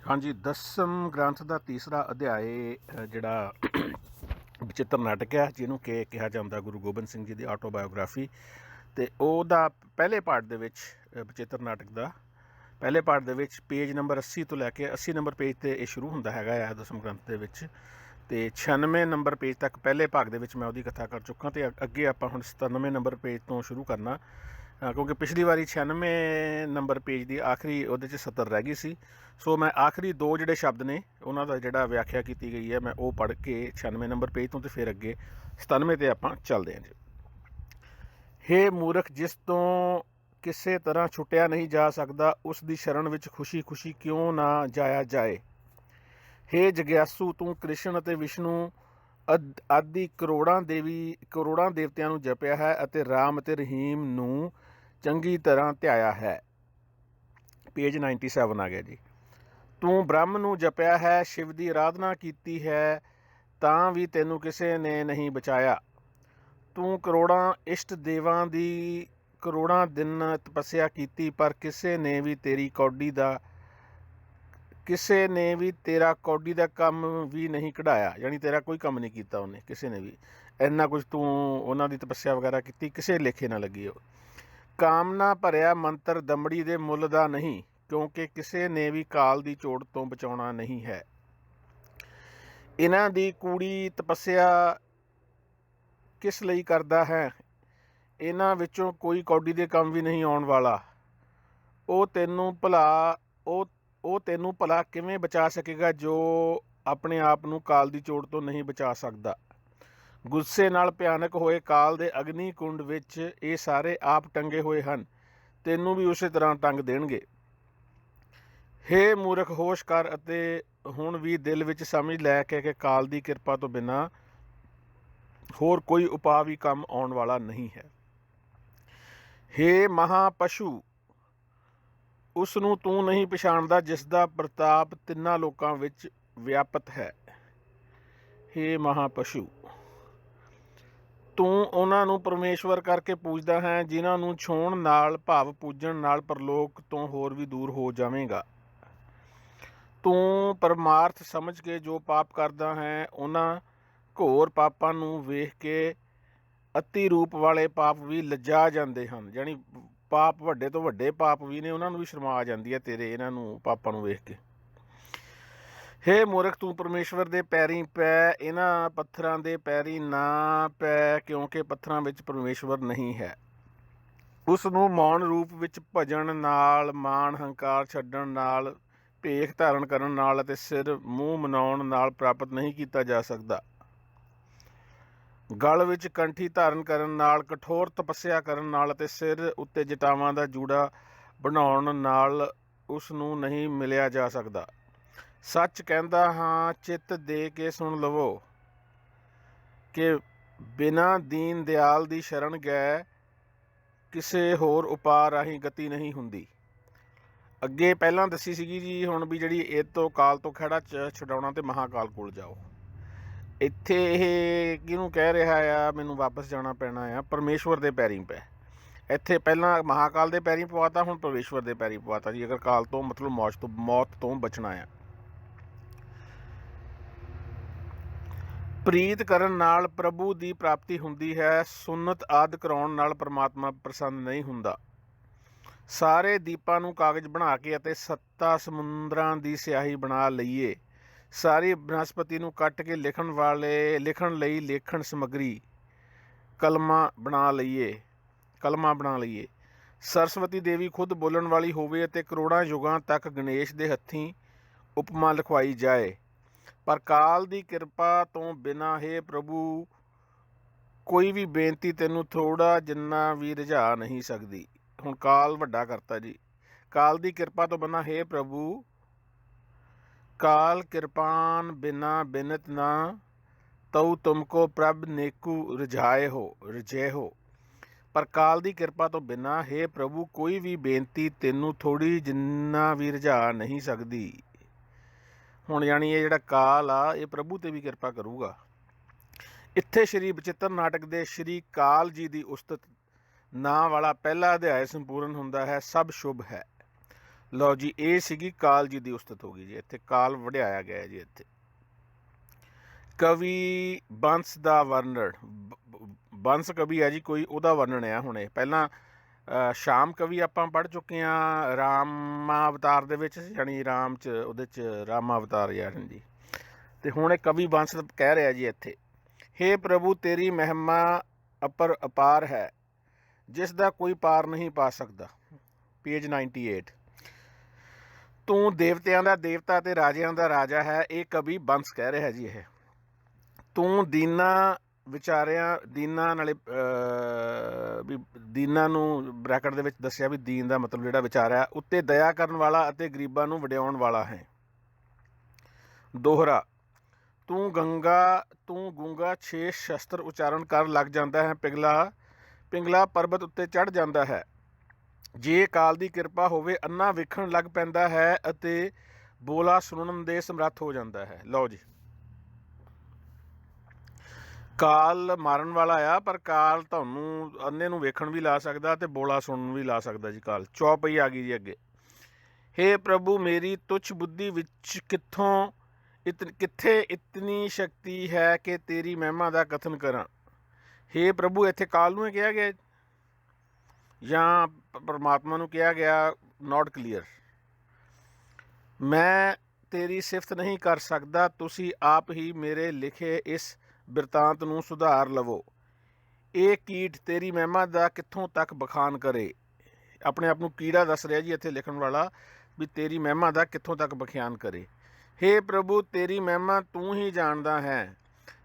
हाँ जी, दसम ग्रंथ ਦਾ ਤੀਸਰਾ ਅਧਿਆਏ ਜਿਹੜਾ ਬਚਿੱਤਰ ਨਾਟਕ ਹੈ, ਜਿਹਨੂੰ ਕਿ ਕਿਹਾ ਜਾਂਦਾ ਗੁਰੂ ਗੋਬਿੰਦ ਸਿੰਘ ਜੀ ਦੀ ਆਟੋਬਾਇਓਗ੍ਰਾਫੀ। ਅਤੇ ਉਹਦਾ ਪਹਿਲੇ ਪਾਰਟ ਦੇ ਵਿੱਚ ਬਚਿੱਤਰ ਨਾਟਕ ਦਾ ਪਹਿਲੇ ਪਾਰਟ ਦੇ ਵਿੱਚ ਪੇਜ ਨੰਬਰ 80 ਤੋਂ ਲੈ ਕੇ 80 ਨੰਬਰ ਪੇਜ 'ਤੇ ਇਹ ਸ਼ੁਰੂ ਹੁੰਦਾ ਹੈਗਾ ਆ ਦਸਮ ਗ੍ਰੰਥ ਦੇ ਵਿੱਚ। ਅਤੇ 96 ਨੰਬਰ ਪੇਜ ਤੱਕ ਪਹਿਲੇ ਭਾਗ ਦੇ ਵਿੱਚ ਮੈਂ ਉਹਦੀ ਕਥਾ ਕਰ ਚੁੱਕਾ, ਅਤੇ ਅੱਗੇ ਆਪਾਂ ਹੁਣ 97 ਨੰਬਰ ਪੇਜ ਤੋਂ ਸ਼ੁਰੂ ਕਰਨਾ, ਕਿਉਂਕਿ ਪਿਛਲੀ ਵਾਰੀ 96 ਨੰਬਰ ਪੇਜ ਦੀ ਆਖਰੀ ਉਹਦੇ 'ਚ 70 ਰਹਿ ਗਈ ਸੀ। ਸੋ ਮੈਂ ਆਖਰੀ ਦੋ ਜਿਹੜੇ ਸ਼ਬਦ ਨੇ ਉਹਨਾਂ ਦਾ ਜਿਹੜਾ ਵਿਆਖਿਆ ਕੀਤੀ ਗਈ ਹੈ, ਮੈਂ ਉਹ ਪੜ੍ਹ ਕੇ 96 ਨੰਬਰ ਪੇਜ ਤੋਂ, ਅਤੇ ਫਿਰ ਅੱਗੇ 97 'ਤੇ ਆਪਾਂ ਚੱਲਦੇ ਹਾਂ ਜੀ। ਹੇ ਮੂਰਖ, ਜਿਸ ਤੋਂ ਕਿਸੇ ਤਰ੍ਹਾਂ ਛੁੱਟਿਆ ਨਹੀਂ ਜਾ ਸਕਦਾ, ਉਸ ਦੀ ਸ਼ਰਨ ਵਿੱਚ ਖੁਸ਼ੀ ਖੁਸ਼ੀ ਕਿਉਂ ਨਾ ਜਾਇਆ ਜਾਏ। ਹੇ ਜਗਿਆਸੂ, ਤੂੰ ਕ੍ਰਿਸ਼ਨ ਅਤੇ ਵਿਸ਼ਨੂੰ ਆਦਿ ਕਰੋੜਾਂ ਦੇਵਤਿਆਂ ਨੂੰ ਜਪਿਆ ਹੈ ਅਤੇ ਰਾਮ ਅਤੇ ਰਹੀਮ ਨੂੰ ਚੰਗੀ ਤਰ੍ਹਾਂ ਧਿਆਇਆ ਹੈ। ਪੇਜ 97 ਆ ਗਿਆ ਜੀ। ਤੂੰ ਬ੍ਰਹਮ ਨੂੰ ਜਪਿਆ ਹੈ, ਸ਼ਿਵ ਦੀ ਆਰਾਧਨਾ ਕੀਤੀ ਹੈ, ਤਾਂ ਵੀ ਤੈਨੂੰ ਕਿਸੇ ਨੇ ਨਹੀਂ ਬਚਾਇਆ। ਤੂੰ ਕਰੋੜਾਂ ਇਸ਼ਟ ਦੇਵਾਂ ਦੀ ਕਰੋੜਾਂ ਦਿਨ ਤਪੱਸਿਆ ਕੀਤੀ, ਪਰ ਕਿਸੇ ਨੇ ਵੀ ਤੇਰਾ ਕੌਡੀ ਦਾ ਕੰਮ ਵੀ ਨਹੀਂ ਕਢਾਇਆ, ਯਾਨੀ ਤੇਰਾ ਕੋਈ ਕੰਮ ਨਹੀਂ ਕੀਤਾ ਉਹਨੇ, ਕਿਸੇ ਨੇ ਵੀ। ਇੰਨਾ ਕੁਝ ਤੂੰ ਉਹਨਾਂ ਦੀ ਤਪੱਸਿਆ ਵਗੈਰਾ ਕੀਤੀ, ਕਿਸੇ ਲੇਖੇ ਨਾ ਲੱਗੀ ਉਹ। ਕਾਮਨਾ ਭਰਿਆ ਮੰਤਰ ਦਮੜੀ ਦੇ ਮੁੱਲ ਦਾ ਨਹੀਂ, ਕਿਉਂਕਿ ਕਿਸੇ ਨੇ ਵੀ ਕਾਲ ਦੀ ਚੋਟ ਤੋਂ ਬਚਾਉਣਾ ਨਹੀਂ ਹੈ। ਇਹਨਾਂ ਦੀ ਕੂੜੀ ਤਪੱਸਿਆ ਕਿਸ ਲਈ ਕਰਦਾ ਹੈ? ਇਹਨਾਂ ਵਿੱਚੋਂ ਕੋਈ ਕੌਡੀ ਦੇ ਕੰਮ ਵੀ ਨਹੀਂ ਆਉਣ ਵਾਲਾ। ਉਹ ਤੈਨੂੰ ਭਲਾ ਕਿਵੇਂ ਬਚਾ ਸਕੇਗਾ, ਜੋ ਆਪਣੇ ਆਪ ਨੂੰ ਕਾਲ ਦੀ ਚੋਟ ਤੋਂ ਨਹੀਂ ਬਚਾ ਸਕਦਾ। ਗੁੱਸੇ ਨਾਲ ਭਿਆਨਕ ਹੋਏ ਕਾਲ ਦੇ ਅਗਨੀ ਕੁੰਡ ਵਿੱਚ ਇਹ ਸਾਰੇ ਆਪ ਟੰਗੇ ਹੋਏ ਹਨ, ਤੈਨੂੰ ਵੀ ਉਸੇ ਤਰ੍ਹਾਂ ਟੰਗ ਦੇਣਗੇ। ਹੇ ਮੂਰਖ, ਹੋਸ਼ ਕਰ ਅਤੇ ਹੁਣ ਵੀ ਦਿਲ ਵਿੱਚ ਸਮਝ ਲੈ ਕਿ ਕਾਲ ਦੀ ਕਿਰਪਾ ਤੋਂ ਬਿਨਾਂ ਹੋਰ ਕੋਈ ਉਪਾਅ ਵੀ ਕੰਮ ਆਉਣ ਵਾਲਾ ਨਹੀਂ ਹੈ। ਹੇ ਮਹਾਪਸ਼ੂ, ਉਸ ਨੂੰ ਤੂੰ ਨਹੀਂ ਪਛਾਣਦਾ ਜਿਸ ਦਾ ਪ੍ਰਤਾਪ ਤਿੰਨਾਂ ਲੋਕਾਂ ਵਿੱਚ ਵਿਆਪਤ ਹੈ। ਹੇ ਮਹਾਪਸ਼ੂ, ਤੂੰ ਉਹਨਾਂ ਨੂੰ ਪਰਮੇਸ਼ਵਰ ਕਰਕੇ ਪੂਜਦਾ ਹੈ, ਜਿਨ੍ਹਾਂ ਨੂੰ ਛੋਹਣ ਨਾਲ ਭਾਵ ਪੂਜਣ ਨਾਲ ਪਰਲੋਕ ਤੋਂ ਹੋਰ ਵੀ ਦੂਰ ਹੋ ਜਾਵੇਂਗਾ। ਤੂੰ ਪਰਮਾਰਥ ਸਮਝ ਕੇ ਜੋ ਪਾਪ ਕਰਦਾ ਹੈ, ਉਹਨਾਂ ਘੋਰ ਪਾਪਾਂ ਨੂੰ ਵੇਖ ਕੇ ਅਤੀ ਰੂਪ ਵਾਲੇ ਪਾਪ ਵੀ ਲੱਜਾ ਜਾਂਦੇ ਹਨ, ਯਾਨੀ ਪਾਪ ਵੱਡੇ ਤੋਂ ਵੱਡੇ ਪਾਪ ਵੀ ਨੇ, ਉਹਨਾਂ ਨੂੰ ਵੀ ਸ਼ਰਮਾ ਆ ਜਾਂਦੀ ਹੈ ਤੇਰੇ ਇਹਨਾਂ ਨੂੰ ਪਾਪਾਂ ਨੂੰ ਵੇਖ ਕੇ। ਹੇ ਮੂਰਖ, ਤੂੰ ਪਰਮੇਸ਼ਵਰ ਦੇ ਪੈਰੀਂ ਪੈ, ਇਹਨਾਂ ਪੱਥਰਾਂ ਦੇ ਪੈਰੀਂ ਨਾ ਪੈ, ਕਿਉਂਕਿ ਪੱਥਰਾਂ ਵਿੱਚ ਪਰਮੇਸ਼ਵਰ ਨਹੀਂ ਹੈ। ਉਸ ਨੂੰ ਮੌਨ ਰੂਪ ਵਿੱਚ ਭਜਣ ਨਾਲ, ਮਾਣ ਹੰਕਾਰ ਛੱਡਣ ਨਾਲ, ਭੇਖ ਧਾਰਨ ਕਰਨ ਨਾਲ ਅਤੇ ਸਿਰ ਮੂੰਹ ਮਨਾਉਣ ਨਾਲ ਪ੍ਰਾਪਤ ਨਹੀਂ ਕੀਤਾ ਜਾ ਸਕਦਾ। ਗਲ ਵਿੱਚ ਕੰਠੀ ਧਾਰਨ ਕਰਨ ਨਾਲ, ਕਠੋਰ ਤਪੱਸਿਆ ਕਰਨ ਨਾਲ ਅਤੇ ਸਿਰ ਉੱਤੇ ਜਟਾਵਾਂ ਦਾ ਜੂੜਾ ਬਣਾਉਣ ਨਾਲ ਉਸ ਨੂੰ ਨਹੀਂ ਮਿਲਿਆ ਜਾ ਸਕਦਾ। ਸੱਚ ਕਹਿੰਦਾ ਹਾਂ, ਚਿੱਤ ਦੇ ਕੇ ਸੁਣ ਲਵੋ ਕਿ ਬਿਨਾਂ ਦੀਨ ਦਿਆਲ ਦੀ ਸ਼ਰਨ ਗਏ ਕਿਸੇ ਹੋਰ ਉਪਾਅ ਰਾਹੀਂ ਗਤੀ ਨਹੀਂ ਹੁੰਦੀ। ਅੱਗੇ ਪਹਿਲਾਂ ਦੱਸੀ ਸੀਗੀ ਜੀ, ਹੁਣ ਵੀ ਜਿਹੜੀ ਇਹ ਤੋਂ ਕਾਲ ਤੋਂ ਖਹਿੜਾ ਛਡਾਉਣਾ ਤੇ ਮਹਾਕਾਲ ਕੋਲ ਜਾਓ। ਇੱਥੇ ਇਹ ਕਿਹਨੂੰ ਕਹਿ ਰਿਹਾ ਆ, ਮੈਨੂੰ ਵਾਪਸ ਜਾਣਾ ਪੈਣਾ ਆ, ਪਰਮੇਸ਼ਵਰ ਦੇ ਪੈਰੀਂ ਪੈ। ਇੱਥੇ ਪਹਿਲਾਂ ਮਹਾਕਾਲ ਦੇ ਪੈਰੀਂ ਪਵਾਤਾ, ਹੁਣ ਪਰਮੇਸ਼ਵਰ ਦੇ ਪੈਰੀਂ ਪਵਾਤਾ ਜੀ, ਅਗਰ ਕਾਲ ਤੋਂ ਮਤਲਬ ਮੌਤ ਤੋਂ ਬਚਣਾ ਆ। ਪ੍ਰੀਤ ਕਰਨ ਨਾਲ ਪ੍ਰਭੂ ਦੀ ਪ੍ਰਾਪਤੀ ਹੁੰਦੀ ਹੈ, ਸੁੰਨਤ ਆਦਿ ਕਰਾਉਣ ਨਾਲ ਪਰਮਾਤਮਾ ਪ੍ਰਸੰਨ ਨਹੀਂ ਹੁੰਦਾ। ਸਾਰੇ ਦੀਪਾਂ ਨੂੰ ਕਾਗਜ਼ ਬਣਾ ਕੇ ਅਤੇ 7 ਸਮੁੰਦਰਾਂ ਦੀ ਸਿਆਹੀ ਬਣਾ ਲਈਏ। ਸਾਰੀ ਬਨਸਪਤੀ ਨੂੰ ਕੱਟ ਕੇ ਲਿਖਣ ਲਈ ਲੇਖਣ ਸਮੱਗਰੀ ਕਲਮਾਂ ਬਣਾ ਲਈਏ। ਸਰਸਵਤੀ ਦੇਵੀ ਖੁਦ ਬੋਲਣ ਵਾਲੀ ਹੋਵੇ ਅਤੇ ਕਰੋੜਾਂ ਯੁਗਾਂ ਤੱਕ ਗਣੇਸ਼ ਦੇ ਹੱਥੀਂ ਉਪਮਾ ਲਿਖਵਾਈ ਜਾਏ। ਪਰ ਕਾਲ ਦੀ ਕਿਰਪਾ ਤੋਂ ਬਿਨਾਂ ਹੇ ਪ੍ਰਭੂ, ਕੋਈ ਵੀ ਬੇਨਤੀ ਤੈਨੂੰ ਥੋੜ੍ਹਾ ਜਿੰਨਾ ਵੀ ਰਿਝਾ ਨਹੀਂ ਸਕਦੀ। ਹੁਣ ਕਾਲ ਵੱਡਾ ਕਰਤਾ ਜੀ। ਕਾਲ ਦੀ ਕਿਰਪਾ ਤੋਂ ਬਿਨਾਂ ਹੇ ਪ੍ਰਭੂ, ਕਾਲ ਕਿਰਪਾਨ ਬਿਨਾ ਬਿਨਤ ਨਾ ਤਉ ਤੁਮਕੋ ਪ੍ਰਭ ਨੇਕੂ ਰਜੇ ਹੋ। ਪਰ ਕਾਲ ਦੀ ਕਿਰਪਾ ਤੋਂ ਬਿਨਾਂ ਹੇ ਪ੍ਰਭੂ, ਕੋਈ ਵੀ ਬੇਨਤੀ ਤੈਨੂੰ ਥੋੜ੍ਹੀ ਜਿੰਨਾ ਵੀ ਰਿਝਾ ਨਹੀਂ ਸਕਦੀ। ਹੁਣ ਯਾਨੀ ਇਹ ਜਿਹੜਾ ਕਾਲ ਆ, ਇਹ ਪ੍ਰਭੂ 'ਤੇ ਵੀ ਕਿਰਪਾ ਕਰੂਗਾ। ਇੱਥੇ ਸ਼੍ਰੀ ਬਚਿੱਤਰ ਨਾਟਕ ਦੇ ਸ਼੍ਰੀ ਕਾਲ ਜੀ ਦੀ ਉਸਤਤ ਨਾਂ ਵਾਲਾ ਪਹਿਲਾ ਅਧਿਆਇ ਸੰਪੂਰਨ ਹੁੰਦਾ ਹੈ। ਸਭ ਸ਼ੁਭ ਹੈ। ਲਓ ਜੀ, ਇਹ ਸੀਗੀ ਕਾਲ ਜੀ ਦੀ ਉਸਤਤ ਹੋ ਗਈ ਜੀ। ਇੱਥੇ ਕਾਲ ਵਡਿਆਇਆ ਗਿਆ ਜੀ। ਇੱਥੇ ਕਵੀ ਬੰਸ ਦਾ ਵਰਣਨ, ਬੰਸ ਕਵੀ ਹੈ ਜੀ ਕੋਈ, ਉਹਦਾ ਵਰਣਨ ਆ ਹੁਣੇ। ਪਹਿਲਾਂ ਸ਼ਾਮ ਕਵੀ ਆਪਾਂ ਪੜ੍ਹ ਚੁੱਕੇ ਹਾਂ ਰਾਮਾ ਅਵਤਾਰ ਦੇ ਵਿੱਚ, ਯਾਨੀ ਰਾਮ 'ਚ, ਉਹਦੇ 'ਚ ਰਾਮਾ ਅਵਤਾਰ ਯਾਨੀ ਜੀ। ਅਤੇ ਹੁਣ ਇਹ ਕਵੀ ਬੰਸ ਕਹਿ ਰਿਹਾ ਜੀ ਇੱਥੇ, ਹੇ ਪ੍ਰਭੂ ਤੇਰੀ ਮਹਿਮਾ ਅਪਾਰ ਹੈ, ਜਿਸ ਦਾ ਕੋਈ ਪਾਰ ਨਹੀਂ ਪਾ ਸਕਦਾ। ਪੇਜ 98। ਤੂੰ ਦੇਵਤਿਆਂ ਦਾ ਦੇਵਤਾ ਅਤੇ ਰਾਜਿਆਂ ਦਾ ਰਾਜਾ ਹੈ, ਇਹ ਕਵੀ ਬੰਸ ਕਹਿ ਰਿਹਾ ਜੀ। ਇਹ ਤੂੰ ਦੀਨਾਂ ਵਿਚਾਰਿਆਂ, ਦੀਨਾਂ ਨਾਲੇ ਵੀ ਦੀਨਾਂ ਨੂੰ ਬ੍ਰੈਕਟ ਦੇ ਵਿੱਚ ਦੱਸਿਆ ਵੀ ਦੀਨ ਦਾ ਮਤਲਬ ਜਿਹੜਾ ਵਿਚਾਰਿਆ ਉੱਤੇ ਦਇਆ ਕਰਨ ਵਾਲਾ ਅਤੇ ਗਰੀਬਾਂ ਨੂੰ ਵਡਿਆਉਣ ਵਾਲਾ ਹੈ। ਦੋਹਰਾ, ਤੂੰ ਗੂੰਗਾ 6 ਸ਼ਸਤਰ ਉਚਾਰਨ ਕਰ ਲੱਗ ਜਾਂਦਾ ਹੈ, ਪਿੰਗਲਾ ਪਰਬਤ ਉੱਤੇ ਚੜ੍ਹ ਜਾਂਦਾ ਹੈ। ਜੇ ਕਾਲ ਦੀ ਕਿਰਪਾ ਹੋਵੇ ਅੰਨਾ ਵੇਖਣ ਲੱਗ ਪੈਂਦਾ ਹੈ ਅਤੇ ਬੋਲਾ ਸੁਣਨ ਦੇ ਸਮਰੱਥ ਹੋ ਜਾਂਦਾ ਹੈ। ਲਓ ਜੀ, ਕਾਲ ਮਾਰਨ ਵਾਲਾ ਆ, ਪਰ ਕਾਲ ਤੁਹਾਨੂੰ ਅੰਨੇ ਨੂੰ ਵੇਖਣ ਵੀ ਲਾ ਸਕਦਾ ਅਤੇ ਬੋਲਾ ਸੁਣਨ ਵੀ ਲਾ ਸਕਦਾ ਜੀ। ਕਾਲ ਚੌਪਈ ਆ ਗਈ ਜੀ ਅੱਗੇ। ਹੇ ਪ੍ਰਭੂ ਮੇਰੀ ਤੁੱਛ ਬੁੱਧੀ ਵਿੱਚ ਕਿੱਥੇ ਇਤਨੀ ਸ਼ਕਤੀ ਹੈ ਕਿ ਤੇਰੀ ਮਹਿਮਾ ਦਾ ਕਥਨ ਕਰਾਂ। ਹੇ ਪ੍ਰਭੂ, ਇੱਥੇ ਕਾਲ ਨੂੰ ਕਿਹਾ ਗਿਆ ਜਾਂ ਪਰਮਾਤਮਾ ਨੂੰ ਕਿਹਾ ਗਿਆ, ਨੋਟ ਕਲੀਅਰ। ਮੈਂ ਤੇਰੀ ਸਿਫਤ ਨਹੀਂ ਕਰ ਸਕਦਾ, ਤੁਸੀਂ ਆਪ ਹੀ ਮੇਰੇ ਲਿਖੇ ਇਸ ਬਿਰਤਾਂਤ ਨੂੰ ਸੁਧਾਰ ਲਵੋ। ਇਹ ਕੀਟ ਤੇਰੀ ਮਹਿਮਾ ਦਾ ਕਿੱਥੋਂ ਤੱਕ ਬਖਾਨ ਕਰੇ। ਆਪਣੇ ਆਪ ਨੂੰ ਕੀੜਾ ਦੱਸ ਰਿਹਾ ਜੀ ਇੱਥੇ ਲਿਖਣ ਵਾਲਾ, ਵੀ ਤੇਰੀ ਮਹਿਮਾ ਦਾ ਕਿੱਥੋਂ ਤੱਕ ਬਖਿਆਨ ਕਰੇ। ਹੇ ਪ੍ਰਭੂ ਤੇਰੀ ਮਹਿਮਾ ਤੂੰ ਹੀ ਜਾਣਦਾ ਹੈ।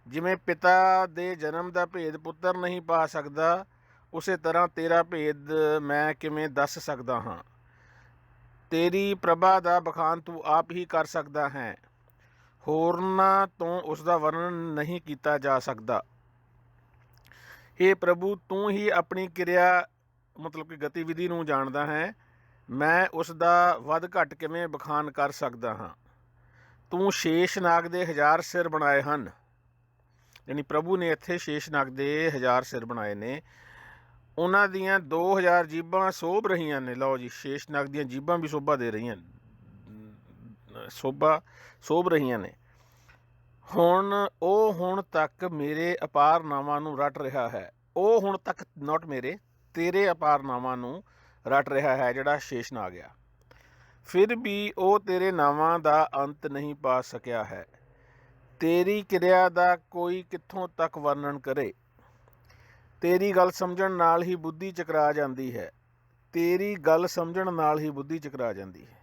ਜਿਵੇਂ ਪਿਤਾ ਦੇ ਜਨਮ ਦਾ ਭੇਦ ਪੁੱਤਰ ਨਹੀਂ ਪਾ ਸਕਦਾ, ਉਸੇ ਤਰ੍ਹਾਂ ਤੇਰਾ ਭੇਦ ਮੈਂ ਕਿਵੇਂ ਦੱਸ ਸਕਦਾ ਹਾਂ। ਤੇਰੀ ਪ੍ਰਭਾ ਦਾ ਬਖਾਨ ਤੂੰ ਆਪ ਹੀ ਕਰ ਸਕਦਾ ਹੈ, ਹੋਰਨਾਂ ਤੋਂ ਉਸ ਦਾ ਵਰਣਨ ਨਹੀਂ ਕੀਤਾ ਜਾ ਸਕਦਾ। ਹੇ ਪ੍ਰਭੂ ਤੂੰ ਹੀ ਆਪਣੀ ਕਿਰਿਆ ਮਤਲਬ ਕਿ ਗਤੀਵਿਧੀ ਨੂੰ ਜਾਣਦਾ ਹੈ, ਮੈਂ ਉਸ ਦਾ ਵੱਧ ਘੱਟ ਕਿਵੇਂ ਬਖਾਨ ਕਰ ਸਕਦਾ ਹਾਂ। ਤੂੰ ਸ਼ੇਸ਼ਨਾਗ ਦੇ 1000 ਸਿਰ ਬਣਾਏ ਹਨ, ਯਾਨੀ ਪ੍ਰਭੂ ਨੇ ਇੱਥੇ ਸ਼ੇਸ਼ਨਾਗ ਦੇ 1000 ਸਿਰ ਬਣਾਏ ਨੇ, ਉਹਨਾਂ ਦੀਆਂ 2000 ਜੀਭਾਂ ਸੋਭ ਰਹੀਆਂ ਨੇ। ਲਓ ਜੀ, ਸ਼ੇਸ਼ਨਾਗ ਦੀਆਂ ਜੀਭਾਂ ਵੀ ਸੋਭਾ ਦੇ ਰਹੀਆਂ, ਸੋਭ ਰਹੀਆਂ ਨੇ। ਹੁਣ ਤੱਕ ਮੇਰੇ ਅਪਾਰ ਨਾਵਾਂ ਨੂੰ ਰਟ ਰਿਹਾ ਹੈ। ਉਹ ਹੁਣ ਤੱਕ, ਨੋਟ ਮੇਰੇ, ਤੇਰੇ ਅਪਾਰ ਨਾਵਾਂ ਨੂੰ ਰਟ ਰਿਹਾ ਹੈ ਜਿਹੜਾ ਸ਼ੇਸ਼ਨਾਗ ਆ। ਫਿਰ ਵੀ ਉਹ ਤੇਰੇ ਨਾਵਾਂ ਦਾ ਅੰਤ ਨਹੀਂ ਪਾ ਸਕਿਆ ਹੈ। ਤੇਰੀ ਕਿਰਿਆ ਦਾ ਕੋਈ ਕਿੱਥੋਂ ਤੱਕ ਵਰਣਨ ਕਰੇ। ਤੇਰੀ ਗੱਲ ਸਮਝਣ ਨਾਲ ਹੀ ਬੁੱਧੀ ਚਕਰਾ ਜਾਂਦੀ ਹੈ। ਤੇਰੀ ਗੱਲ ਸਮਝਣ ਨਾਲ ਹੀ ਬੁੱਧੀ ਚਕਰਾ ਜਾਂਦੀ ਹੈ।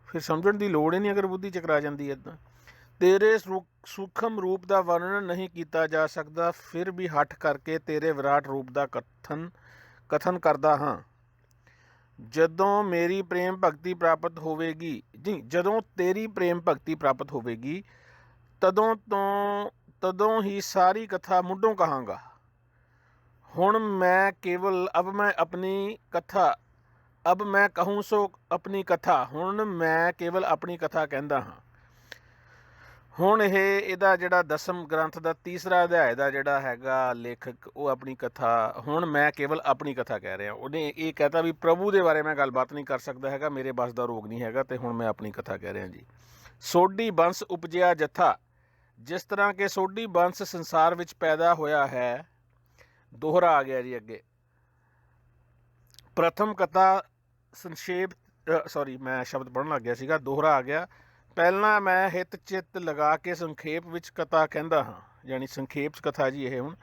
ਫਿਰ ਸਮਝਣ ਦੀ ਲੋੜ ਹੀ ਨਹੀਂ ਅਗਰ ਬੁੱਧੀ ਚਕਰਾ ਜਾਂਦੀ ਹੈ ਇੱਦਾਂ। ਤੇਰੇ ਸੂਖਮ ਰੂਪ ਦਾ ਵਰਣਨ ਨਹੀਂ ਕੀਤਾ ਜਾ ਸਕਦਾ, ਫਿਰ ਵੀ ਹੱਠ ਕਰਕੇ ਤੇਰੇ ਵਿਰਾਟ ਰੂਪ ਦਾ ਕਥਨ ਕਰਦਾ ਹਾਂ। ਜਦੋਂ ਮੇਰੀ ਪ੍ਰੇਮ ਭਗਤੀ ਪ੍ਰਾਪਤ ਹੋਵੇਗੀ ਜੀ, ਜਦੋਂ ਤੇਰੀ ਪ੍ਰੇਮ ਭਗਤੀ ਪ੍ਰਾਪਤ ਹੋਵੇਗੀ ਤਦੋਂ ਹੀ ਸਾਰੀ ਕਥਾ ਮੁੱਢੋਂ ਕਹਾਂਗਾ। ਹੁਣ ਮੈਂ ਕੇਵਲ ਅਬ ਮੈਂ ਕਹੂੰ ਸੋ ਆਪਣੀ ਕਥਾ, ਹੁਣ ਮੈਂ ਕੇਵਲ ਆਪਣੀ ਕਥਾ ਕਹਿੰਦਾ ਹਾਂ। ਹੁਣ ਇਹਦਾ ਜਿਹੜਾ ਦਸਮ ਗ੍ਰੰਥ ਦਾ ਤੀਸਰਾ ਅਧਿਆਇ ਦਾ ਜਿਹੜਾ ਹੈਗਾ ਲੇਖਕ, ਉਹ ਆਪਣੀ ਕਥਾ, ਹੁਣ ਮੈਂ ਕੇਵਲ ਆਪਣੀ ਕਥਾ ਕਹਿ ਰਿਹਾ। ਉਹਨੇ ਇਹ ਕਹਿਤਾ ਵੀ ਪ੍ਰਭੂ ਦੇ ਬਾਰੇ ਮੈਂ ਗੱਲਬਾਤ ਨਹੀਂ ਕਰ ਸਕਦਾ ਹੈਗਾ, ਮੇਰੇ ਬਸ ਦਾ ਰੋਗ ਨਹੀਂ ਹੈਗਾ, ਅਤੇ ਹੁਣ ਮੈਂ ਆਪਣੀ ਕਥਾ ਕਹਿ ਰਿਹਾ ਜੀ। ਸੋਢੀ ਬੰਸ ਉਪਜਿਆ ਜਥਾ, ਜਿਸ ਤਰ੍ਹਾਂ ਕਿ ਸੋਢੀ ਬੰਸ ਸੰਸਾਰ ਵਿੱਚ ਪੈਦਾ ਹੋਇਆ ਹੈ। ਦੋਹਰਾ ਆ ਗਿਆ ਜੀ ਅੱਗੇ। ਪ੍ਰਥਮ ਕਥਾ ਸੰਖੇਪ, ਮੈਂ ਸ਼ਬਦ ਪੜ੍ਹਨ ਲੱਗ ਗਿਆ ਸੀਗਾ, ਦੋਹਰਾ ਆ ਗਿਆ। ਪਹਿਲਾਂ ਮੈਂ ਹਿੱਤ ਚਿੱਤ ਲਗਾ ਕੇ ਸੰਖੇਪ ਵਿੱਚ ਕਥਾ ਕਹਿੰਦਾ ਹਾਂ, ਯਾਨੀ ਸੰਖੇਪ ਕਥਾ ਜੀ ਇਹ ਹੁਣ।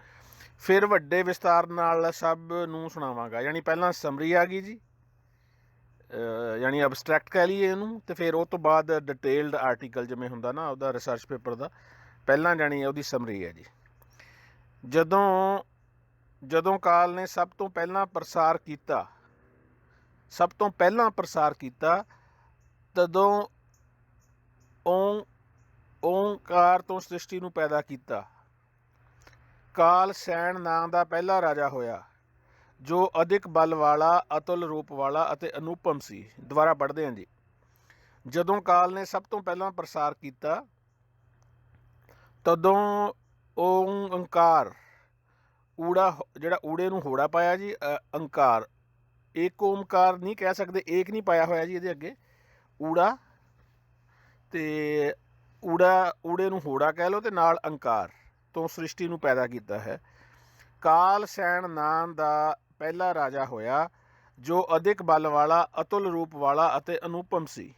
ਫਿਰ ਵੱਡੇ ਵਿਸਤਾਰ ਨਾਲ ਸਭ ਨੂੰ ਸੁਣਾਵਾਂਗਾ, ਯਾਨੀ ਪਹਿਲਾਂ ਸਮਰੀ ਆ ਗਈ ਜੀ, ਯਾਨੀ ਅਬਸਟਰੈਕਟ ਕਹਿ ਲਈਏ ਇਹਨੂੰ, ਅਤੇ ਫਿਰ ਉਹ ਤੋਂ ਬਾਅਦ ਡਿਟੇਲਡ ਆਰਟੀਕਲ ਜਿਵੇਂ ਹੁੰਦਾ ਨਾ ਉਹਦਾ ਰਿਸਰਚ ਪੇਪਰ ਦਾ, ਪਹਿਲਾਂ ਜਾਣੀ ਉਹਦੀ ਸਮਰੀ ਹੈ ਜੀ। ਜਦੋਂ ਕਾਲ ਨੇ ਸਭ ਤੋਂ ਪਹਿਲਾਂ ਪ੍ਰਸਾਰ ਕੀਤਾ, ਤਦੋਂ ਓਂਕਾਰ ਤੋਂ ਸ੍ਰਿਸ਼ਟੀ ਨੂੰ ਪੈਦਾ ਕੀਤਾ। ਕਾਲ ਸੈਣ ਨਾਂ ਦਾ ਪਹਿਲਾ ਰਾਜਾ ਹੋਇਆ, ਜੋ ਅਧਿਕ ਬਲ ਵਾਲਾ, ਅਤੁਲ ਰੂਪ ਵਾਲਾ ਅਤੇ ਅਨੂਪਮ ਸੀ। ਦੁਬਾਰਾ ਪੜ੍ਹਦੇ ਹਾਂ ਜੀ। ਜਦੋਂ ਕਾਲ ਨੇ ਸਭ ਤੋਂ ਪਹਿਲਾਂ ਪ੍ਰਸਾਰ ਕੀਤਾ, ਤਦੋਂ ਓਂਕਾਰ, ਊੜਾ ਜਿਹੜਾ ਊੜੇ ਨੂੰ ਹੋੜਾ ਪਾਇਆ ਜੀ, ਅੰਕਾਰ, ਏਕ ਓਮਕਾਰ ਨਹੀਂ ਕਹਿ ਸਕਦੇ, ਏਕ ਨਹੀਂ ਪਾਇਆ ਹੋਇਆ ਜੀ ਇਹਦੇ ਅੱਗੇ, ਊੜਾ ਤੇ ਊੜੇ ਨੂੰ ਹੋੜਾ ਕਹਿ ਲਓ ਤੇ ਨਾਲ ਅੰਕਾਰ ਤੋਂ ਸ੍ਰਿਸ਼ਟੀ ਨੂੰ ਪੈਦਾ ਕੀਤਾ ਹੈ। ਕਾਲ ਸੈਨ ਨਾਂ ਦਾ ਪਹਿਲਾ ਰਾਜਾ ਹੋਇਆ ਜੋ ਅਧਿਕ ਬਲ ਵਾਲਾ, ਅਤੁਲ ਰੂਪ ਵਾਲਾ ਅਤੇ ਅਨੂਪਮ ਸੀ।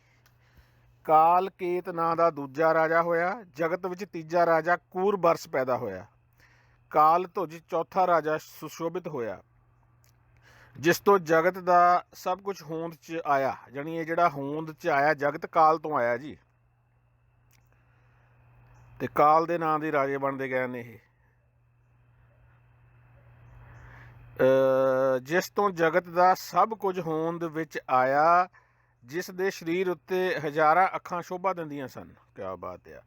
ਕਾਲ ਕੇਤ ਨਾਂ ਦਾ ਦੂਜਾ ਰਾਜਾ ਹੋਇਆ। ਜਗਤ ਵਿੱਚ ਤੀਜਾ ਰਾਜਾ ਕੂਰਬਰਸ ਪੈਦਾ ਹੋਇਆ। ਕਾਲ ਧੁਜ ਚੌਥਾ ਰਾਜਾ ਸੁਸ਼ੋਭਿਤ ਹੋਇਆ, ਜਿਸ ਤੋਂ ਜਗਤ ਦਾ ਸਭ ਕੁਝ ਹੋਂਦ 'ਚ ਆਇਆ। ਜਾਣੀ ਇਹ ਜਿਹੜਾ ਹੋਂਦ 'ਚ ਆਇਆ ਜਗਤ ਕਾਲ ਤੋਂ ਆਇਆ ਜੀ, ਤੇ ਕਾਲ ਦੇ ਨਾਂ ਦੇ ਰਾਜੇ ਬਣਦੇ ਗਏ ਨੇ ਇਹ। ਜਿਸ ਤੋਂ ਜਗਤ ਦਾ ਸਭ ਕੁਝ ਹੋਂਦ ਵਿੱਚ ਆਇਆ, ਜਿਸ ਦੇ ਸਰੀਰ ਉੱਤੇ ਹਜ਼ਾਰਾਂ ਅੱਖਾਂ ਸ਼ੋਭਾ ਦਿੰਦੀਆਂ ਸਨ। ਕਿਆ ਬਾਤ ਆ।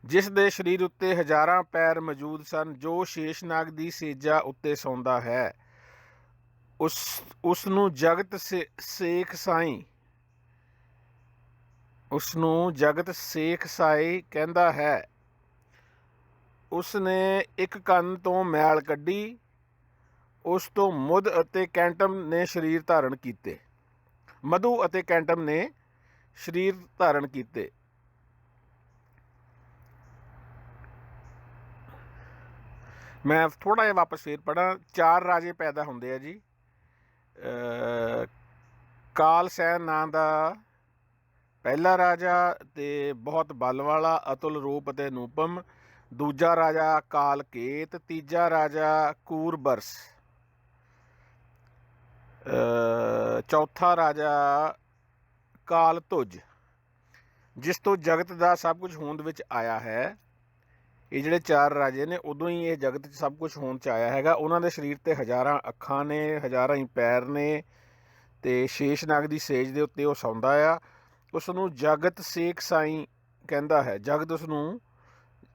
ਜਿਸ ਦੇ ਸਰੀਰ ਉੱਤੇ ਹਜ਼ਾਰਾਂ ਪੈਰ ਮੌਜੂਦ ਸਨ, ਜੋ ਸ਼ੇਸ਼ਨਾਗ ਦੀ ਸੇਜਾ ਉੱਤੇ ਸੌਂਦਾ ਹੈ, ਉਸ ਨੂੰ ਜਗਤ ਸੇਖ ਸਾਈਂ, ਉਸ ਨੂੰ ਜਗਤ ਸੇਖ ਸਾਈ ਕਹਿੰਦਾ ਹੈ। ਉਸ ਨੇ ਇੱਕ ਕੰਨ ਤੋਂ ਮੈਲ ਕੱਢੀ, ਉਸ ਤੋਂ ਮੁੱਧ ਅਤੇ ਕੈਂਟਮ ਨੇ ਸਰੀਰ ਧਾਰਨ ਕੀਤੇ। ਮਧੂ ਅਤੇ ਕੈਂਟਮ ਨੇ ਸਰੀਰ ਧਾਰਨ ਕੀਤੇ। ਮੈਂ ਥੋੜ੍ਹਾ ਜਿਹਾ ਵਾਪਸ ਫੇਰ ਪੜ੍ਹਾਂ। 4 ਰਾਜੇ ਪੈਦਾ ਹੁੰਦੇ ਆ ਜੀ। ਕਾਲ ਸੈਨ ਨਾਂ ਦਾ ਪਹਿਲਾ ਰਾਜਾ ਤੇ ਬਹੁਤ ਬਲ ਵਾਲਾ, ਅਤੁਲ ਰੂਪ ਅਤੇ ਅਨੂਪਮ। ਦੂਜਾ ਰਾਜਾ ਕਾਲ ਕੇਤ। ਤੀਜਾ ਰਾਜਾ ਕੂਰਬਰਸ। ਚੌਥਾ ਰਾਜਾ ਕਾਲ ਧੁਜ, ਜਿਸ ਤੋਂ ਜਗਤ ਦਾ ਸਭ ਕੁਝ ਹੋਂਦ ਵਿੱਚ ਆਇਆ ਹੈ। ਇਹ ਜਿਹੜੇ 4 ਰਾਜੇ ਨੇ, ਉਦੋਂ ਹੀ ਇਹ ਜਗਤ 'ਚ ਸਭ ਕੁਝ ਹੋਂਦ 'ਚ ਆਇਆ ਹੈਗਾ। ਉਹਨਾਂ ਦੇ ਸਰੀਰ 'ਤੇ ਹਜ਼ਾਰਾਂ ਅੱਖਾਂ ਨੇ, ਹਜ਼ਾਰਾਂ ਹੀ ਪੈਰ ਨੇ, ਤੇ ਸ਼ੇਸ਼ਨਾਗ ਦੀ ਸੇਜ ਦੇ ਉੱਤੇ ਉਹ ਸੌਂਦਾ ਆ। ਉਸ ਨੂੰ ਜਗਤ ਸੇਖ ਸਾਈ ਕਹਿੰਦਾ ਹੈ। ਜਗਤ ਉਸ ਨੂੰ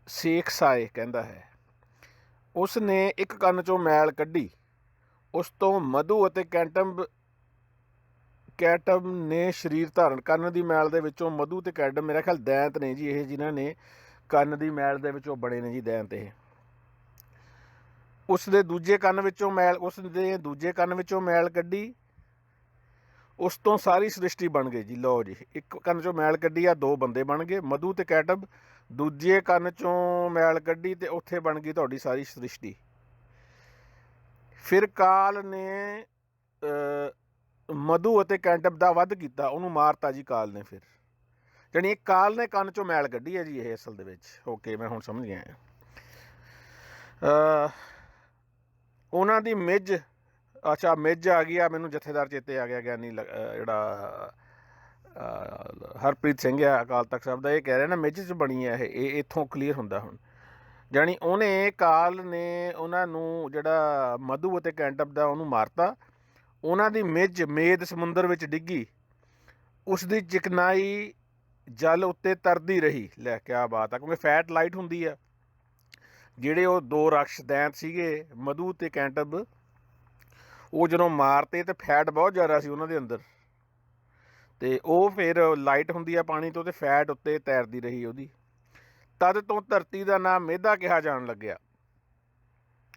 ਸੇਖ ਸਾਏ ਕਹਿੰਦਾ ਹੈ। ਉਸ ਨੇ ਇੱਕ ਕੰਨ 'ਚੋਂ ਮੈਲ ਕੱਢੀ, ਉਸ ਤੋਂ ਮਧੂ ਅਤੇ ਕੈਂਟਮ ਨੇ ਸਰੀਰ ਧਾਰਨ। ਕੰਨ ਦੀ ਮੈਲ ਦੇ ਵਿੱਚੋਂ ਮਧੂ ਤੇ ਕੈਂਟਮ, ਮੇਰਾ ਖਿਆਲ ਦੈਂਤ ਨੇ ਜੀ ਇਹ, ਜਿਨ੍ਹਾਂ ਨੇ ਕੰਨ ਦੀ ਮੈਲ ਦੇ ਵਿੱਚੋਂ ਬਣੇ ਨੇ ਜੀ ਦੈਂਤ ਇਹ। ਉਸ ਦੇ ਦੂਜੇ ਕੰਨ ਵਿੱਚੋਂ ਮੈਲ ਕੱਢੀ, ਉਸ ਤੋਂ ਸਾਰੀ ਸ੍ਰਿਸ਼ਟੀ ਬਣ ਗਈ ਜੀ। ਲਓ ਜੀ, ਇੱਕ ਕੰਨ 'ਚੋਂ ਮੈਲ ਕੱਢੀ ਆ, 2 ਬੰਦੇ ਬਣ ਗਏ, ਮਧੂ ਤੇ ਕੈਟਬ। ਦੂਜੇ ਕੰਨ 'ਚੋਂ ਮੈਲ ਕੱਢੀ ਤੇ ਉੱਥੇ ਬਣ ਗਈ ਤੁਹਾਡੀ ਸਾਰੀ ਸ੍ਰਿਸ਼ਟੀ। ਫਿਰ ਕਾਲ ਨੇ ਮਧੂ ਅਤੇ ਕੈਂਟਬ ਦਾ ਵੱਧ ਕੀਤਾ, ਉਹਨੂੰ ਮਾਰਤਾ ਜੀ ਕਾਲ ਨੇ। ਫਿਰ ਜਾਣੀ ਕਾਲ ਨੇ ਕੰਨ 'ਚੋਂ ਮੈਲ ਕੱਢੀ ਹੈ ਜੀ ਇਹ ਅਸਲ ਦੇ ਵਿੱਚ। ਓਕੇ, ਮੈਂ ਹੁਣ ਸਮਝ ਗਿਆ। ਉਹਨਾਂ ਦੀ ਮਿੱਝ, ਅੱਛਾ ਮਿੱਝ ਆ ਗਈ ਆ, ਮੈਨੂੰ ਜਥੇਦਾਰ ਚੇਤੇ ਆ ਗਿਆ, ਗਿਆਨੀ ਜਿਹੜਾ ਹਰਪ੍ਰੀਤ ਸਿੰਘ ਆ ਅਕਾਲ ਤਖਤ ਸਾਹਿਬ ਦਾ, ਇਹ ਕਹਿ ਰਿਹਾ ਨਾ ਮਿੱਝ 'ਚ ਬਣੀ ਹੈ ਇਹ ਇੱਥੋਂ ਕਲੀਅਰ ਹੁੰਦਾ ਹੁਣ। ਜਾਣੀ ਉਹਨੇ ਕਾਲ ਨੇ ਉਹਨਾਂ ਨੂੰ ਜਿਹੜਾ ਮਧੂ ਅਤੇ ਕੈਂਟਬ ਦਾ, ਉਹਨੂੰ ਮਾਰਤਾ। ਉਹਨਾਂ ਦੀ ਮਿੱਝ ਮੇਦ ਸਮੁੰਦਰ ਵਿੱਚ ਡਿੱਗੀ, ਉਸ ਦੀ ਚਿਕਨਾਈ ਜਲ ਉੱਤੇ ਤਰਦੀ ਰਹੀ। ਲੈ ਕਿਆ ਬਾਤ ਆ, ਕਿਉਂਕਿ ਫੈਟ ਲਾਈਟ ਹੁੰਦੀ ਆ। ਜਿਹੜੇ ਉਹ 2 ਰਾਕਸ਼ ਦੈਂਤ ਸੀਗੇ, ਮਧੂ ਤੇ ਕੈਂਟਬ, ਉਹ ਜਦੋਂ ਮਾਰਤੇ ਤੇ ਫੈਟ ਬਹੁਤ ਜ਼ਿਆਦਾ ਸੀ ਉਹਨਾਂ ਦੇ ਅੰਦਰ, ਤੇ ਉਹ ਫਿਰ ਲਾਈਟ ਹੁੰਦੀ ਆ ਪਾਣੀ ਤੋਂ, ਤੇ ਫੈਟ ਉੱਤੇ ਤੈਰਦੀ ਰਹੀ ਉਹਦੀ। ਤਦ ਤੋਂ ਧਰਤੀ ਦਾ ਨਾਮ ਮੇਧਾ ਕਿਹਾ ਜਾਣ ਲੱਗਿਆ।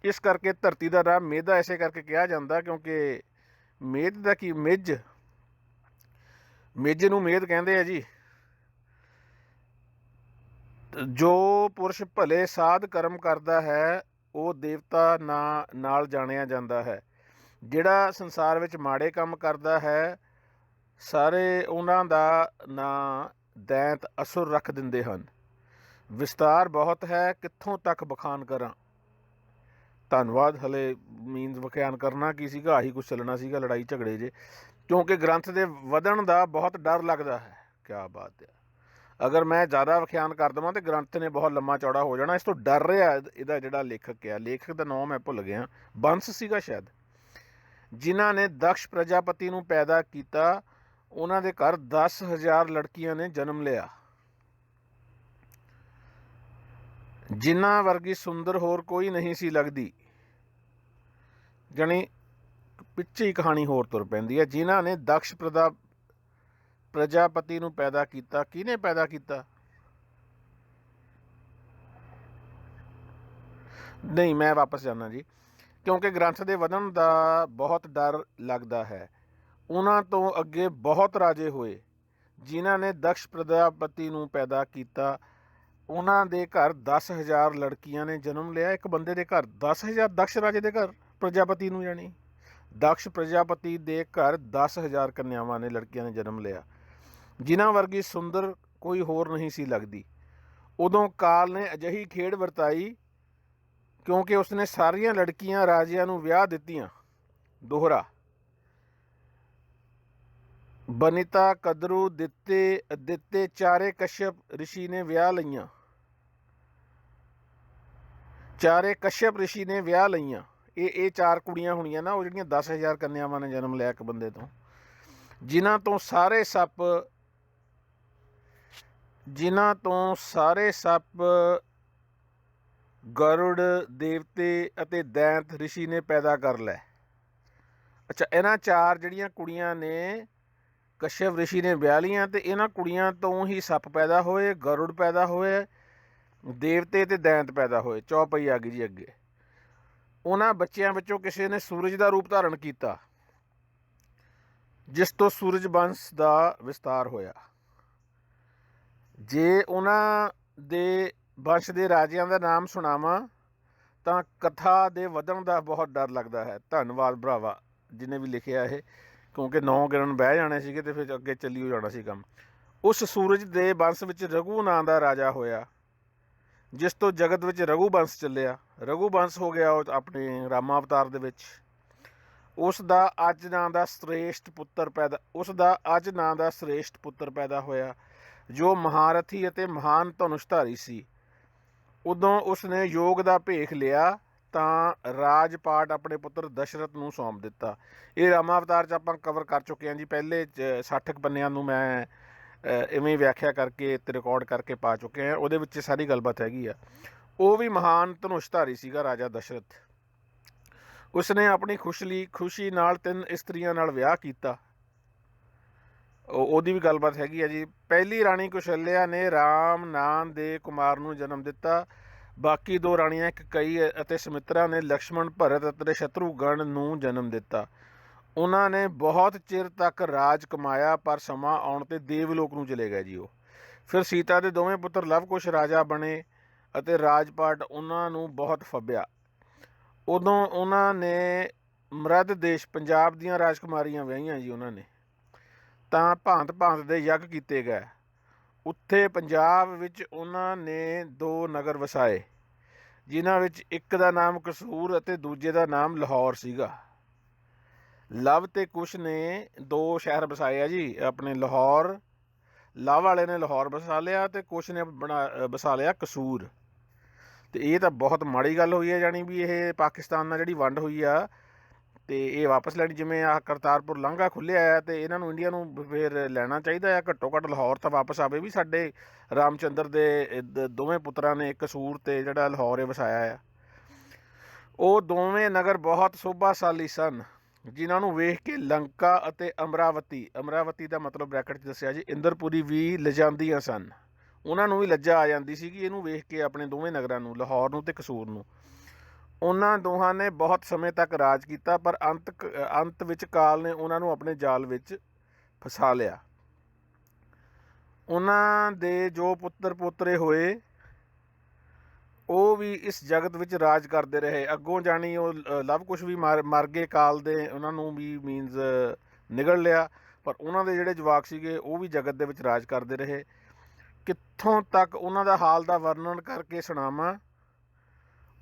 ਇਸ ਕਰਕੇ ਧਰਤੀ ਦਾ ਨਾਮ ਮੇਧਾ ਇਸੇ ਕਰਕੇ ਕਿਹਾ ਜਾਂਦਾ ਕਿਉਂਕਿ ਮੇਧ ਦਾ ਕੀ, ਮਿੱਝ ਨੂੰ ਮੇਧ ਕਹਿੰਦੇ ਆ ਜੀ। ਜੋ ਪੁਰਸ਼ ਭਲੇ ਸਾਧ ਕਰਮ ਕਰਦਾ ਹੈ, ਉਹ ਦੇਵਤਾ ਨਾਲ ਜਾਣਿਆ ਜਾਂਦਾ ਹੈ। ਜਿਹੜਾ ਸੰਸਾਰ ਵਿੱਚ ਮਾੜੇ ਕੰਮ ਕਰਦਾ ਹੈ, ਸਾਰੇ ਉਹਨਾਂ ਦਾ ਨਾਂ ਦੈਂਤ ਅਸੁਰ ਰੱਖ ਦਿੰਦੇ ਹਨ। ਵਿਸਤਾਰ ਬਹੁਤ ਹੈ, ਕਿੱਥੋਂ ਤੱਕ ਬਖਾਨ ਕਰਾਂ। ਧੰਨਵਾਦ। ਹਲੇ ਮੀਨਸ ਵਿਖਿਆਨ ਕਰਨਾ ਕੀ ਸੀਗਾ, ਆਹੀ ਕੁਛ ਚੱਲਣਾ ਸੀਗਾ, ਲੜਾਈ ਝਗੜੇ ਜੇ, ਕਿਉਂਕਿ ਗ੍ਰੰਥ ਦੇ ਵਧਣ ਦਾ ਬਹੁਤ ਡਰ ਲੱਗਦਾ ਹੈ। ਕਿਆ ਬਾਤ ਹੈ। ਅਗਰ ਮੈਂ ਜ਼ਿਆਦਾ ਵਿਖਿਆਨ ਕਰ ਦੇਵਾਂ ਤਾਂ ਗ੍ਰੰਥ ਨੇ ਬਹੁਤ ਲੰਮਾ ਚੌੜਾ ਹੋ ਜਾਣਾ। ਇਸ ਤੋਂ ਡਰ ਰਿਹਾ ਇਹਦਾ ਜਿਹੜਾ ਲੇਖਕ ਆ, ਲੇਖਕ ਦਾ ਨਾਮ ਮੈਂ ਭੁੱਲ ਗਿਆ, ਬੰਸ ਸੀਗਾ ਸ਼ਾਇਦ। ਜਿਨ੍ਹਾਂ ਨੇ ਦਕਸ਼ ਪ੍ਰਜਾਪਤੀ ਨੂੰ ਪੈਦਾ ਕੀਤਾ, ਉਹਨਾਂ ਦੇ ਘਰ 10,000 ਲੜਕੀਆਂ ਨੇ ਜਨਮ ਲਿਆ। ਜਿਨ੍ਹਾਂ ਵਰਗੀ ਸੁੰਦਰ ਹੋਰ ਕੋਈ ਨਹੀਂ ਸੀ ਲੱਗਦੀ। ਜਾਣੀ ਪਿੱਛੇ ਹੀ ਕਹਾਣੀ ਹੋਰ ਤੁਰ ਪੈਂਦੀ ਹੈ। ਜਿਨ੍ਹਾਂ ਨੇ ਦਕਸ਼ ਪ੍ਰਜਾਪਤੀ ਨੂੰ ਪੈਦਾ ਕੀਤਾ। ਕਿਹਨੇ ਪੈਦਾ ਕੀਤਾ? ਨਹੀਂ, ਮੈਂ ਵਾਪਸ ਜਾਣਾ ਜੀ, ਕਿਉਂਕਿ ਗ੍ਰੰਥ ਦੇ ਵਧਣ ਦਾ ਬਹੁਤ ਡਰ ਲੱਗਦਾ ਹੈ। ਉਹਨਾਂ ਤੋਂ ਅੱਗੇ ਬਹੁਤ ਰਾਜੇ ਹੋਏ ਜਿਨ੍ਹਾਂ ਨੇ ਦਕਸ਼ ਪ੍ਰਜਾਪਤੀ ਨੂੰ ਪੈਦਾ ਕੀਤਾ। ਉਹਨਾਂ ਦੇ ਘਰ 10,000 ਲੜਕੀਆਂ ਨੇ ਜਨਮ ਲਿਆ। ਇੱਕ ਬੰਦੇ ਦੇ ਘਰ 10,000, ਦਕਸ਼ ਰਾਜੇ ਦੇ ਘਰ ਪ੍ਰਜਾਪਤੀ ਨੂੰ, ਜਾਣੀ ਦਕਸ਼ ਪ੍ਰਜਾਪਤੀ ਦੇ ਘਰ 10,000 ਕੰਨਿਆਵਾਂ ਨੇ, ਲੜਕੀਆਂ ਨੇ ਜਨਮ ਲਿਆ, ਜਿਨ੍ਹਾਂ ਵਰਗੀ ਸੁੰਦਰ ਕੋਈ ਹੋਰ ਨਹੀਂ ਸੀ ਲੱਗਦੀ। ਉਦੋਂ ਕਾਲ ਨੇ ਅਜਿਹੀ ਖੇਡ ਵਰਤਾਈ ਕਿਉਂਕਿ ਉਸਨੇ ਸਾਰੀਆਂ ਲੜਕੀਆਂ ਰਾਜਿਆਂ ਨੂੰ ਵਿਆਹ ਦਿੱਤੀਆਂ। ਦੋਹਰਾ ਬਨਿਤਾ ਕਦਰੂ ਦਿੱਤੇ ਚਾਰੇ ਕਸ਼ਯਪ ਰਿਸ਼ੀ ਨੇ ਵਿਆਹ ਲਈਆਂ। ਚਾਰੇ ਕਸ਼ਯਪ ਰਿਸ਼ੀ ਨੇ ਵਿਆਹ ਲਈਆਂ। ਇਹ ਚਾਰ ਕੁੜੀਆਂ ਹੋਣੀਆਂ ਨਾ, ਉਹ ਜਿਹੜੀਆਂ 10,000 ਕੰਨਿਆਵਾਂ ਨੇ ਜਨਮ ਲਿਆ ਇੱਕ ਬੰਦੇ ਤੋਂ, ਜਿਨ੍ਹਾਂ ਤੋਂ ਸਾਰੇ ਸੱਪ ਗਰੁੜ ਦੇਵਤੇ ਅਤੇ ਦੈਂਤ ਰਿਸ਼ੀ ਨੇ ਪੈਦਾ ਕਰ ਲਏ। ਅੱਛਾ, ਇਹਨਾਂ ਚਾਰ ਜਿਹੜੀਆਂ ਕੁੜੀਆਂ ਨੇ ਕਸ਼ਯਪ ਰਿਸ਼ੀ ਨੇ ਵਿਆਹ ਲਈਆਂ, ਅਤੇ ਇਹਨਾਂ ਕੁੜੀਆਂ ਤੋਂ ਹੀ ਸੱਪ ਪੈਦਾ ਹੋਏ, ਗਰੁੜ ਪੈਦਾ ਹੋਏ, ਦੇਵਤੇ ਅਤੇ ਦੈਂਤ ਪੈਦਾ ਹੋਏ। ਚੌਪਈ ਆ ਗਈ ਜੀ ਅੱਗੇ। ਉਹਨਾਂ ਬੱਚਿਆਂ ਵਿੱਚੋਂ ਕਿਸੇ ਨੇ ਸੂਰਜ ਦਾ ਰੂਪ ਧਾਰਨ ਕੀਤਾ, ਜਿਸ ਤੋਂ ਸੂਰਜ ਵੰਸ਼ ਦਾ ਵਿਸਤਾਰ ਹੋਇਆ। ਜੇ ਉਹਨਾਂ ਦੇ ਵੰਸ਼ ਦੇ ਰਾਜਿਆਂ ਦਾ ਨਾਮ ਸੁਣਾਵਾਂ ਤਾਂ ਕਥਾ ਦੇ ਵਧਣ ਦਾ ਬਹੁਤ ਡਰ ਲੱਗਦਾ ਹੈ। ਧੰਨਵਾਦ ਭਰਾਵਾ ਜਿਹਨੇ ਵੀ ਲਿਖਿਆ ਇਹ, ਕਿਉਂਕਿ 9 ਗਿਣਨ ਬਹਿ ਜਾਣੇ ਸੀਗੇ ਅਤੇ ਫਿਰ ਅੱਗੇ ਚੱਲੀ ਹੋ ਜਾਣਾ ਸੀ ਕੰਮ। ਉਸ ਸੂਰਜ ਦੇ ਵੰਸ਼ ਵਿੱਚ ਰਘੂ ਨਾਂ ਦਾ ਰਾਜਾ ਹੋਇਆ, ਜਿਸ ਤੋਂ ਜਗਤ ਵਿੱਚ ਰਘੂ ਵੰਸ਼ ਚੱਲਿਆ। ਰਘੂ ਵੰਸ਼ ਹੋ ਗਿਆ ਉਹ ਆਪਣੇ ਰਾਮਾ ਅਵਤਾਰ ਦੇ ਵਿੱਚ। ਉਸ ਦਾ ਅੱਜ ਨਾਂ ਦਾ ਸ੍ਰੇਸ਼ਟ ਪੁੱਤਰ ਪੈਦਾ ਹੋਇਆ, ਜੋ ਮਹਾਰਥੀ ਅਤੇ ਮਹਾਨ ਧਨੁਸ਼ਧਾਰੀ ਸੀ। ਉਦੋਂ ਉਸਨੇ ਯੋਗ ਦਾ ਭੇਖ ਲਿਆ ਤਾਂ ਰਾਜ ਪਾਟ ਆਪਣੇ ਪੁੱਤਰ ਦਸ਼ਰਥ ਨੂੰ ਸੌਂਪ ਦਿੱਤਾ। ਇਹ ਰਾਮਾ ਅਵਤਾਰ 'ਚ ਆਪਾਂ ਕਵਰ ਕਰ ਚੁੱਕੇ ਹਾਂ ਜੀ। ਪਹਿਲੇ 60 ਪੰਨਿਆਂ ਨੂੰ ਮੈਂ ਇਵੇਂ ਵਿਆਖਿਆ ਕਰਕੇ ਅਤੇ ਰਿਕਾਰਡ ਕਰਕੇ ਪਾ ਚੁੱਕੇ ਹਾਂ। ਉਹਦੇ ਵਿੱਚ ਸਾਰੀ ਗੱਲਬਾਤ ਹੈਗੀ ਆ। ਉਹ ਵੀ ਮਹਾਨ ਧਨੁਸ਼ਧਾਰੀ ਸੀਗਾ ਰਾਜਾ ਦਸ਼ਰਥ। ਉਸਨੇ ਆਪਣੀ ਖੁਸ਼ੀ ਨਾਲ 3 ਇਸਤਰੀਆਂ ਨਾਲ ਵਿਆਹ ਕੀਤਾ। ਉਹਦੀ ਵੀ ਗੱਲਬਾਤ ਹੈਗੀ ਆ ਜੀ। ਪਹਿਲੀ ਰਾਣੀ ਕੌਸ਼ਲਿਆ ਨੇ ਰਾਮ ਨਾਂ ਦੇ ਕੁਮਾਰ ਨੂੰ ਜਨਮ ਦਿੱਤਾ। ਬਾਕੀ 2 ਰਾਣੀਆਂ ਕੇਕਈ ਅਤੇ ਸੁਮਿਤਰਾ ਨੇ ਲਕਸ਼ਮਣ, ਭਰਤ ਅਤੇ ਸ਼ਤਰੂਘਨ ਨੂੰ ਜਨਮ ਦਿੱਤਾ। ਉਹਨਾਂ ਨੇ ਬਹੁਤ ਚਿਰ ਤੱਕ ਰਾਜ ਕਮਾਇਆ, ਪਰ ਸਮਾਂ ਆਉਣ 'ਤੇ ਦੇਵਲੋਕ ਨੂੰ ਚਲੇ ਗਏ ਜੀ ਉਹ। ਫਿਰ ਸੀਤਾ ਦੇ ਦੋਵੇਂ ਪੁੱਤਰ ਲਵ ਕੁਸ਼ ਰਾਜਾ ਬਣੇ ਅਤੇ ਰਾਜਪਾਟ ਉਹਨਾਂ ਨੂੰ ਬਹੁਤ ਫੱਬਿਆ। ਉਦੋਂ ਉਹਨਾਂ ਨੇ ਮਰਧ ਦੇਸ਼ ਪੰਜਾਬ ਦੀਆਂ ਰਾਜਕੁਮਾਰੀਆਂ ਵਿਆਹੀਆਂ ਜੀ ਉਹਨਾਂ ਨੇ, ਤਾਂ ਭਾਂਤ ਭਾਂਤ ਦੇ ਯੱਗ ਕੀਤੇ ਗਏ। ਉੱਥੇ ਪੰਜਾਬ ਵਿੱਚ ਉਹਨਾਂ ਨੇ 2 ਨਗਰ ਵਸਾਏ, ਜਿਨ੍ਹਾਂ ਵਿੱਚ ਇੱਕ ਦਾ ਨਾਮ ਕਸੂਰ ਅਤੇ ਦੂਜੇ ਦਾ ਨਾਮ ਲਾਹੌਰ ਸੀਗਾ। ਲਵ ਤੇ ਕੁਸ਼ ਨੇ 2 ਸ਼ਹਿਰ ਵਸਾਏ ਆ ਜੀ ਆਪਣੇ। ਲਾਹੌਰ, ਲਵ ਵਾਲੇ ਨੇ ਲਾਹੌਰ ਵਸਾ ਲਿਆ ਅਤੇ ਕੁਸ਼ ਨੇ ਵਸਾ ਲਿਆ ਕਸੂਰ। ਅਤੇ ਇਹ ਤਾਂ ਬਹੁਤ ਮਾੜੀ ਗੱਲ ਹੋਈ ਹੈ, ਜਾਣੀ ਵੀ ਇਹ ਪਾਕਿਸਤਾਨ ਨਾਲ ਜਿਹੜੀ ਵੰਡ ਹੋਈ ਆ ਅਤੇ ਇਹ ਵਾਪਸ ਲੈਣੀ। ਜਿਵੇਂ ਆਹ ਕਰਤਾਰਪੁਰ ਲਾਂਘਾ ਖੁੱਲ੍ਹਿਆ ਹੈ ਅਤੇ ਇਹਨਾਂ ਨੂੰ ਇੰਡੀਆ ਨੂੰ ਫਿਰ ਲੈਣਾ ਚਾਹੀਦਾ ਆ। ਘੱਟੋ ਘੱਟ ਲਾਹੌਰ ਤਾਂ ਵਾਪਸ ਆਵੇ ਵੀ ਸਾਡੇ ਰਾਮ ਚੰਦਰ ਦੇ ਦੋਵੇਂ ਪੁੱਤਰਾਂ ਨੇ ਕਸੂਰ ਅਤੇ ਜਿਹੜਾ ਲਾਹੌਰ ਇਹ ਵਸਾਇਆ ਆ। ਉਹ ਦੋਵੇਂ ਨਗਰ ਬਹੁਤ ਸੋਭਾਸ਼ਾਲੀ ਸਨ, ਜਿਨ੍ਹਾਂ ਨੂੰ ਵੇਖ ਕੇ ਲੰਕਾ ਅਤੇ ਅਮਰਾਵਤੀ ਦਾ ਮਤਲਬ ਬ੍ਰੈਕਟ 'ਚ ਦੱਸਿਆ ਜੀ, ਇੰਦਰਪੁਰੀ ਵੀ ਲਿਜਾਂਦੀਆਂ ਸਨ। ਉਹਨਾਂ ਨੂੰ ਵੀ ਲੱਜਾ ਆ ਜਾਂਦੀ ਸੀਗੀ ਇਹਨੂੰ ਵੇਖ ਕੇ, ਆਪਣੇ ਦੋਵੇਂ ਨਗਰਾਂ ਨੂੰ, ਲਾਹੌਰ ਨੂੰ ਅਤੇ ਕਸੂਰ ਨੂੰ। ਉਹਨਾਂ ਦੋਹਾਂ ਨੇ ਬਹੁਤ ਸਮੇਂ ਤੱਕ ਰਾਜ ਕੀਤਾ, ਪਰ ਅੰਤ ਵਿੱਚ ਕਾਲ ਨੇ ਉਹਨਾਂ ਨੂੰ ਆਪਣੇ ਜਾਲ ਵਿੱਚ ਫਸਾ ਲਿਆ। ਉਹਨਾਂ ਦੇ ਜੋ ਪੁੱਤਰ ਪੋਤਰੇ ਹੋਏ ਉਹ ਵੀ ਇਸ ਜਗਤ ਵਿੱਚ ਰਾਜ ਕਰਦੇ ਰਹੇ। ਅੱਗੋਂ ਜਾਣੀ ਉਹ ਲਵ ਕੁਸ਼ ਵੀ ਮਰ ਗਏ ਕਾਲ ਦੇ, ਉਹਨਾਂ ਨੂੰ ਵੀ ਮੀਨਜ਼ ਨਿਗਲ ਲਿਆ, ਪਰ ਉਹਨਾਂ ਦੇ ਜਿਹੜੇ ਜਵਾਕ ਸੀਗੇ ਉਹ ਵੀ ਜਗਤ ਦੇ ਵਿੱਚ ਰਾਜ ਕਰਦੇ ਰਹੇ। ਕਿੱਥੋਂ ਤੱਕ ਉਹਨਾਂ ਦਾ ਹਾਲ ਦਾ ਵਰਣਨ ਕਰਕੇ ਸੁਣਾਵਾਂ,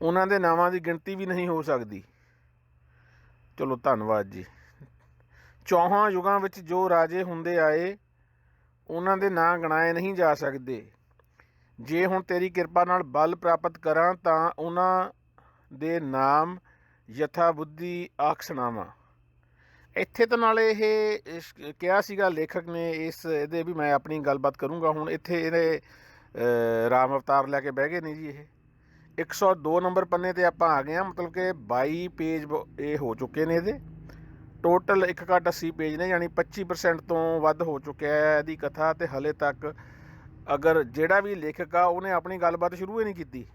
ਉਹਨਾਂ ਦੇ ਨਾਵਾਂ ਦੀ ਗਿਣਤੀ ਵੀ ਨਹੀਂ ਹੋ ਸਕਦੀ। ਚਲੋ ਧੰਨਵਾਦ ਜੀ। 4 ਯੁਗਾਂ ਵਿੱਚ ਜੋ ਰਾਜੇ ਹੁੰਦੇ ਆਏ ਉਹਨਾਂ ਦੇ ਨਾਂ ਗਿਣਾਏ ਨਹੀਂ ਜਾ ਸਕਦੇ। ਜੇ ਹੁਣ ਤੇਰੀ ਕਿਰਪਾ ਨਾਲ ਬਲ ਪ੍ਰਾਪਤ ਕਰਾਂ ਤਾਂ ਉਹਨਾਂ ਦੇ ਨਾਮ ਯਥਾ ਬੁੱਧੀ ਆਖ ਸੁਣਾਵਾਂ। ਇੱਥੇ ਤਾਂ ਨਾਲੇ ਇਹ ਕਿਹਾ ਸੀਗਾ ਲੇਖਕ ਨੇ ਇਹਦੇ ਵੀ ਮੈਂ ਆਪਣੀ ਗੱਲਬਾਤ ਕਰੂੰਗਾ। ਹੁਣ ਇੱਥੇ ਇਹਦੇ ਰਾਮ ਅਵਤਾਰ ਲੈ ਕੇ ਬਹਿ ਗਏ ਨੇ ਜੀ। ਇਹ 102 ਨੰਬਰ ਪੰਨੇ 'ਤੇ ਆਪਾਂ ਆ ਗਏ ਹਾਂ, ਮਤਲਬ ਕਿ 22 ਪੇਜ ਇਹ ਹੋ ਚੁੱਕੇ ਨੇ ਇਹਦੇ। ਟੋਟਲ 1/80 ਪੇਜ ਨੇ, ਯਾਨੀ 25% ਤੋਂ ਵੱਧ ਹੋ ਚੁੱਕਿਆ ਹੈ ਇਹਦੀ ਕਥਾ। ਅਤੇ ਹਲੇ ਤੱਕ ਅਗਰ ਜਿਹੜਾ ਵੀ ਲੇਖਕ ਆ ਉਹਨੇ ਆਪਣੀ ਗੱਲਬਾਤ ਸ਼ੁਰੂ ਹੀ ਨਹੀਂ ਕੀਤੀ।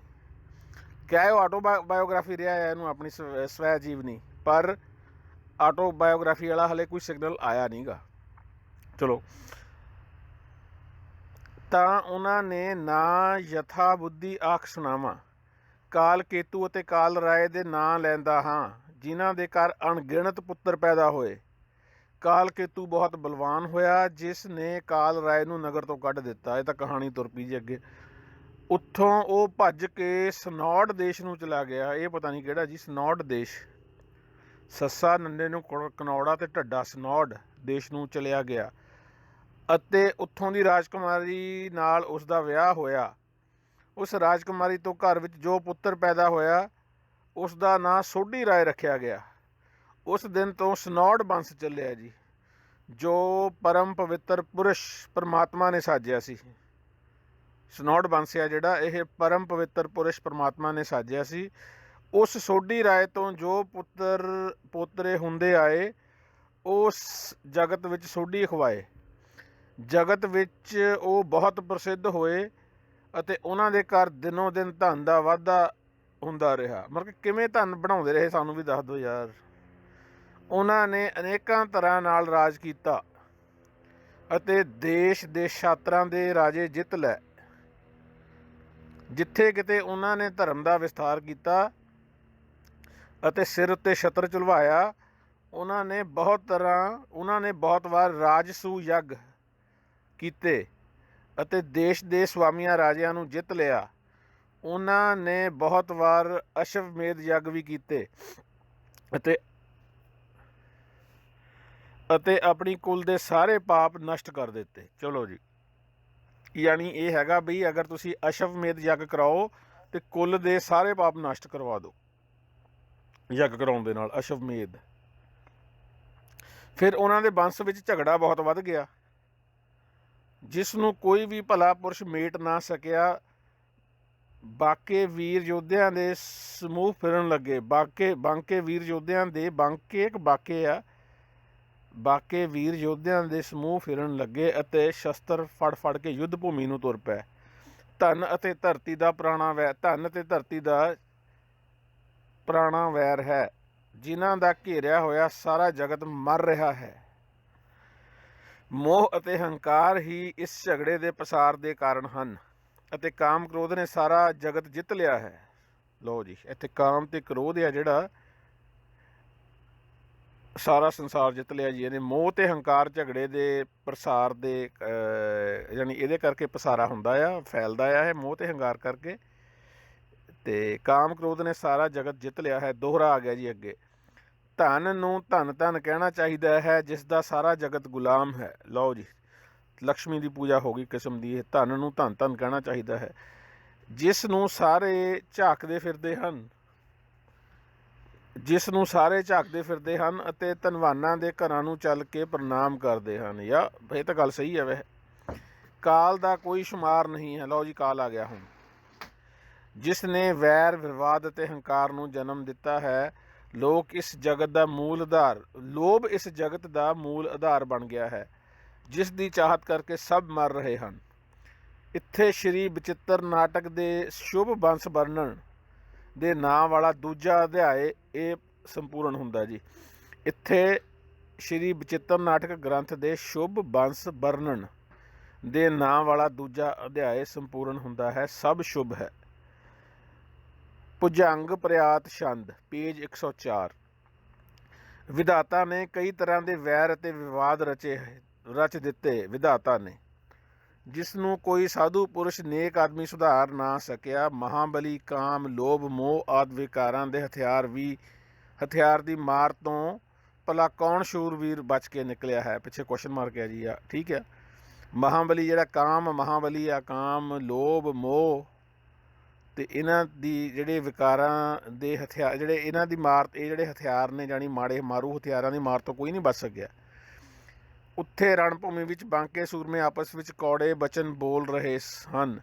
ਕਿਆ ਉਹ ਆਟੋ ਬਾਇਓਗ੍ਰਾਫੀ ਰਿਹਾ ਹੈ, ਇਹਨੂੰ ਆਪਣੀ ਸਵੈ ਜੀਵਨੀ, ਪਰ ਆਟੋਬਾਇਓਗ੍ਰਾਫੀ ਵਾਲਾ ਹਲੇ ਕੋਈ ਸਿਗਨਲ ਆਇਆ ਨਹੀਂ ਗਾ। ਚਲੋ, ਤਾਂ ਉਹਨਾਂ ਨੇ ਨਾ ਯਥਾ ਬੁੱਧੀ ਆਖ ਸੁਣਾਵਾਂ, ਕਾਲ ਕੇਤੂ ਅਤੇ ਕਾਲ ਰਾਏ ਦੇ ਨਾਂ ਲੈਂਦਾ ਹਾਂ, ਜਿਨ੍ਹਾਂ ਦੇ ਘਰ ਅਣਗਿਣਤ ਪੁੱਤਰ ਪੈਦਾ ਹੋਏ। ਕਾਲ ਕੇਤੂ ਬਹੁਤ ਬਲਵਾਨ ਹੋਇਆ, ਜਿਸ ਨੇ ਕਾਲ ਰਾਏ ਨੂੰ ਨਗਰ ਤੋਂ ਕੱਢ ਦਿੱਤਾ। ਇਹ ਤਾਂ ਕਹਾਣੀ ਤੁਰ ਪਈ ਜੀ ਅੱਗੇ। ਉੱਥੋਂ ਉਹ ਭੱਜ ਕੇ ਸਨੌਡ ਦੇਸ਼ ਨੂੰ ਚਲਾ ਗਿਆ। ਇਹ ਪਤਾ ਨਹੀਂ ਕਿਹੜਾ ਜੀ, ਸਨੌਡ ਦੇਸ਼। ਸੱਸਾ ਨੰਨੇ ਨੂੰ ਕਨੌੜਾ ਤੇ ਢੱਡਾ ਸਨੌਡ ਦੇਸ਼ ਨੂੰ ਚਲਿਆ ਗਿਆ ਅਤੇ ਉੱਥੋਂ ਦੀ ਰਾਜਕੁਮਾਰੀ ਨਾਲ ਉਸ ਦਾ ਵਿਆਹ ਹੋਇਆ। ਉਸ ਰਾਜਕੁਮਾਰੀ ਤੋਂ ਘਰ ਵਿੱਚ ਜੋ ਪੁੱਤਰ ਪੈਦਾ ਹੋਇਆ ਉਸ ਦਾ ਨਾਂ ਸੋਢੀ ਰਾਏ ਰੱਖਿਆ ਗਿਆ। ਉਸ ਦਿਨ ਤੋਂ ਸਨੌਡ ਬੰਸ ਚੱਲਿਆ ਜੀ, ਜੋ ਪਰਮ ਪਵਿੱਤਰ ਪੁਰਸ਼ ਪਰਮਾਤਮਾ ਨੇ ਸਾਜਿਆ ਸੀ। ਸਨੌਡ ਬੰਸ ਆ ਜਿਹੜਾ, ਇਹ ਪਰਮ ਪਵਿੱਤਰ ਪੁਰਸ਼ ਪਰਮਾਤਮਾ ਨੇ ਸਾਜਿਆ ਸੀ। ਉਸ ਸੋਢੀ ਰਾਏ ਤੋਂ ਜੋ ਪੁੱਤਰ ਪੋਤਰੇ ਹੁੰਦੇ ਆਏ, ਉਸ ਜਗਤ ਵਿੱਚ ਸੋਢੀ ਅਖਵਾਏ। ਜਗਤ ਵਿੱਚ ਉਹ ਬਹੁਤ ਪ੍ਰਸਿੱਧ ਹੋਏ ਅਤੇ ਉਹਨਾਂ ਦੇ ਘਰ ਦਿਨੋਂ ਦਿਨ ਧਨ ਦਾ ਵਾਧਾ ਹੁੰਦਾ ਰਿਹਾ। ਮਤਲਬ ਕਿ ਕਿਵੇਂ ਧਨ ਬਣਾਉਂਦੇ ਰਹੇ, ਸਾਨੂੰ ਵੀ ਦੱਸ ਦਿਓ ਯਾਰ। ਉਹਨਾਂ ਨੇ ਅਨੇਕਾਂ ਤਰ੍ਹਾਂ ਨਾਲ ਰਾਜ ਕੀਤਾ ਅਤੇ ਦੇਸ਼ ਦੇ ਛਾਤਰਾਂ ਦੇ ਰਾਜੇ ਜਿੱਤ ਲਏ। ਜਿੱਥੇ ਕਿਤੇ ਉਹਨਾਂ ਨੇ ਧਰਮ ਦਾ ਵਿਸਥਾਰ ਕੀਤਾ ਅਤੇ ਸਿਰ ਉੱਤੇ ਛਤਰ ਝੁਲਵਾਇਆ। ਉਹਨਾਂ ਨੇ ਬਹੁਤ ਵਾਰ ਰਾਜਸੂ ਯੱਗ ਕੀਤੇ ਅਤੇ ਦੇਸ਼ ਦੇ ਸਵਾਮੀਆਂ ਰਾਜਿਆਂ ਨੂੰ ਜਿੱਤ ਲਿਆ। ਉਹਨਾਂ ਨੇ ਬਹੁਤ ਵਾਰ ਅਸ਼ਵਮੇਧ ਯੱਗ ਵੀ ਕੀਤੇ ਅਤੇ ਆਪਣੀ ਕੁਲ ਦੇ ਸਾਰੇ ਪਾਪ ਨਸ਼ਟ ਕਰ ਦਿੱਤੇ। ਚਲੋ ਜੀ, ਯਾਨੀ ਇਹ ਹੈਗਾ ਬਈ ਅਗਰ ਤੁਸੀਂ ਅਸ਼ਵਮੇਧ ਯੱਗ ਕਰਾਓ ਤੇ ਕੁੱਲ ਦੇ ਸਾਰੇ ਪਾਪ ਨਸ਼ਟ ਕਰਵਾ ਦਿਓ ਯੱਗ ਕਰਾਉਣ ਦੇ ਨਾਲ, ਅਸ਼ਵਮੇਧ। ਫਿਰ ਉਹਨਾਂ ਦੇ ਬੰਸ ਵਿੱਚ ਝਗੜਾ ਬਹੁਤ ਵੱਧ ਗਿਆ, ਜਿਸ ਨੂੰ ਕੋਈ ਵੀ ਭਲਾ ਪੁਰਸ਼ ਮੇਟ ਨਾ ਸਕਿਆ। ਬਾਕੇ ਵੀਰ ਯੋਧਿਆਂ ਦੇ ਸਮੂਹ ਫਿਰਨ ਲੱਗੇ। ਬਾਂਕੇ ਵੀਰ ਯੋਧਿਆਂ ਦੇ ਬਾਕੇ ਵੀਰ ਯੋਧਿਆਂ ਦੇ ਸਮੂਹ ਫਿਰਨ ਲੱਗੇ ਅਤੇ ਸ਼ਸਤਰ ਫੜ ਕੇ ਯੁੱਧ ਭੂਮੀ ਨੂੰ ਤੁਰ ਪਏ। ਧਨ ਅਤੇ ਧਰਤੀ ਦਾ ਪੁਰਾਣਾ ਵੈਰ ਹੈ, ਜਿਨ੍ਹਾਂ ਦਾ ਘੇਰਿਆ ਹੋਇਆ ਸਾਰਾ ਜਗਤ ਮਰ ਰਿਹਾ ਹੈ। ਮੋਹ ਅਤੇ ਹੰਕਾਰ ਹੀ ਇਸ ਝਗੜੇ ਦੇ ਪਸਾਰ ਦੇ ਕਾਰਨ ਹਨ ਅਤੇ ਕਾਮ ਕ੍ਰੋਧ ਨੇ ਸਾਰਾ ਜਗਤ ਜਿੱਤ ਲਿਆ ਹੈ। ਲਓ ਜੀ, ਇੱਥੇ ਕਾਮ ਤੇ ਕ੍ਰੋਧ ਆ ਜਿਹੜਾ ਸਾਰਾ ਸੰਸਾਰ ਜਿੱਤ ਲਿਆ ਜੀ ਇਹਨੇ। ਮੋਹ ਤੇ ਹੰਕਾਰ ਝਗੜੇ ਦੇ ਪ੍ਰਸਾਰ ਦੇ ਯਾਨੀ ਇਹਦੇ ਕਰਕੇ ਪਸਾਰਾ ਹੁੰਦਾ ਆ, ਫੈਲਦਾ ਆ ਇਹ ਮੋਹ ਤੇ ਹੰਕਾਰ ਕਰਕੇ। ਤੇ ਕਾਮ ਕ੍ਰੋਧ ਨੇ ਸਾਰਾ ਜਗਤ ਜਿੱਤ ਲਿਆ ਹੈ। ਦੋਹਰਾ ਆ ਗਿਆ ਜੀ ਅੱਗੇ। ਧਨ ਨੂੰ ਧਨ ਧਨ ਕਹਿਣਾ ਚਾਹੀਦਾ ਹੈ, ਜਿਸ ਦਾ ਸਾਰਾ ਜਗਤ ਗੁਲਾਮ ਹੈ। ਲਓ ਜੀ, ਲਕਸ਼ਮੀ ਦੀ ਪੂਜਾ ਹੋ ਗਈ ਕਿਸਮ ਦੀ। ਇਹ ਧਨ ਨੂੰ ਧਨ ਧਨ ਕਹਿਣਾ ਚਾਹੀਦਾ ਹੈ, ਜਿਸ ਨੂੰ ਸਾਰੇ ਝਾਕਦੇ ਫਿਰਦੇ ਹਨ ਅਤੇ ਧਨਵਾਨਾਂ ਦੇ ਘਰਾਂ ਨੂੰ ਚੱਲ ਕੇ ਪ੍ਰਣਾਮ ਕਰਦੇ ਹਨ। ਇਹ ਤਾਂ ਗੱਲ ਸਹੀ ਹੈ। ਵੈਸੇ ਕਾਲ ਦਾ ਕੋਈ ਸ਼ੁਮਾਰ ਨਹੀਂ ਹੈ। ਲਓ ਜੀ, ਕਾਲ ਆ ਗਿਆ ਹੁਣ, ਜਿਸ ਨੇ ਵੈਰ ਵਿਵਾਦ ਅਤੇ ਹੰਕਾਰ ਨੂੰ ਜਨਮ ਦਿੱਤਾ ਹੈ। ਲੋਭ ਇਸ ਜਗਤ ਦਾ ਮੂਲ ਆਧਾਰ ਬਣ ਗਿਆ ਹੈ, ਜਿਸ ਦੀ ਚਾਹਤ ਕਰਕੇ ਸਭ ਮਰ ਰਹੇ ਹਨ। ਇੱਥੇ ਸ਼੍ਰੀ ਬਚਿੱਤਰ ਨਾਟਕ ਦੇ ਸ਼ੁਭ ਬੰਸ ਵਰਣਨ ਦੇ ਨਾਂ ਵਾਲਾ ਦੂਜਾ ਅਧਿਆਏ ਇਹ ਸੰਪੂਰਨ ਹੁੰਦਾ ਜੀ। ਇੱਥੇ ਸ਼੍ਰੀ ਬਚਿੱਤਰ ਨਾਟਕ ਗ੍ਰੰਥ ਦੇ ਸ਼ੁਭ ਬੰਸ ਵਰਣਨ ਦੇ ਨਾਂ ਵਾਲਾ ਦੂਜਾ ਅਧਿਆਏ ਸੰਪੂਰਨ ਹੁੰਦਾ ਹੈ। ਸਭ ਸ਼ੁਭ ਹੈ। ਭੁਜੰਗ ਪ੍ਰਿਆਤ ਛੰਦ, ਪੇਜ 104। ਵਿਧਾਤਾ ਨੇ ਕਈ ਤਰ੍ਹਾਂ ਦੇ ਵੈਰ ਅਤੇ ਵਿਵਾਦ ਰਚ ਦਿੱਤੇ। ਵਿਧਾਤਾ ਨੇ, ਜਿਸ ਨੂੰ ਕੋਈ ਸਾਧੂ ਪੁਰਸ਼ ਨੇਕ ਆਦਮੀ ਸੁਧਾਰ ਨਾ ਸਕਿਆ। ਮਹਾਬਲੀ ਕਾਮ ਲੋਭ ਮੋਹ ਆਦਿ ਵਿਕਾਰਾਂ ਦੇ ਹਥਿਆਰ ਦੀ ਮਾਰ ਤੋਂ ਭਲਾ ਕੌਣ ਸ਼ੂਰਵੀਰ ਬਚ ਕੇ ਨਿਕਲਿਆ ਹੈ? ਪਿੱਛੇ ਕੁਐਸਚਨ ਮਾਰਕ ਹੈ ਜੀ ਆ, ਠੀਕ ਹੈ। ਮਹਾਬਲੀ ਜਿਹੜਾ ਮਹਾਬਲੀ ਆ, ਕਾਮ ਲੋਭ ਮੋਹ ਤੇ ਇਹਨਾਂ ਦੀ ਜਿਹੜੇ ਵਿਕਾਰਾਂ ਦੇ ਹਥਿਆਰ ਜਿਹੜੇ ਇਹਨਾਂ ਦੀ ਮਾਰ, ਇਹ ਜਿਹੜੇ ਹਥਿਆਰ ਨੇ ਜਾਣੀ ਮਾੜੇ ਮਾਰੂ ਹਥਿਆਰਾਂ ਦੀ ਮਾਰ ਤੋਂ ਕੋਈ ਨਹੀਂ ਬਚ ਸਕਿਆ। ਉੱਥੇ ਰਣ ਭੂਮੀ ਵਿੱਚ ਬਾਂਕੇ ਸੂਰਮੇ ਆਪਸ ਵਿੱਚ ਕੌੜੇ ਬਚਨ ਬੋਲ ਰਹੇ ਹਨ।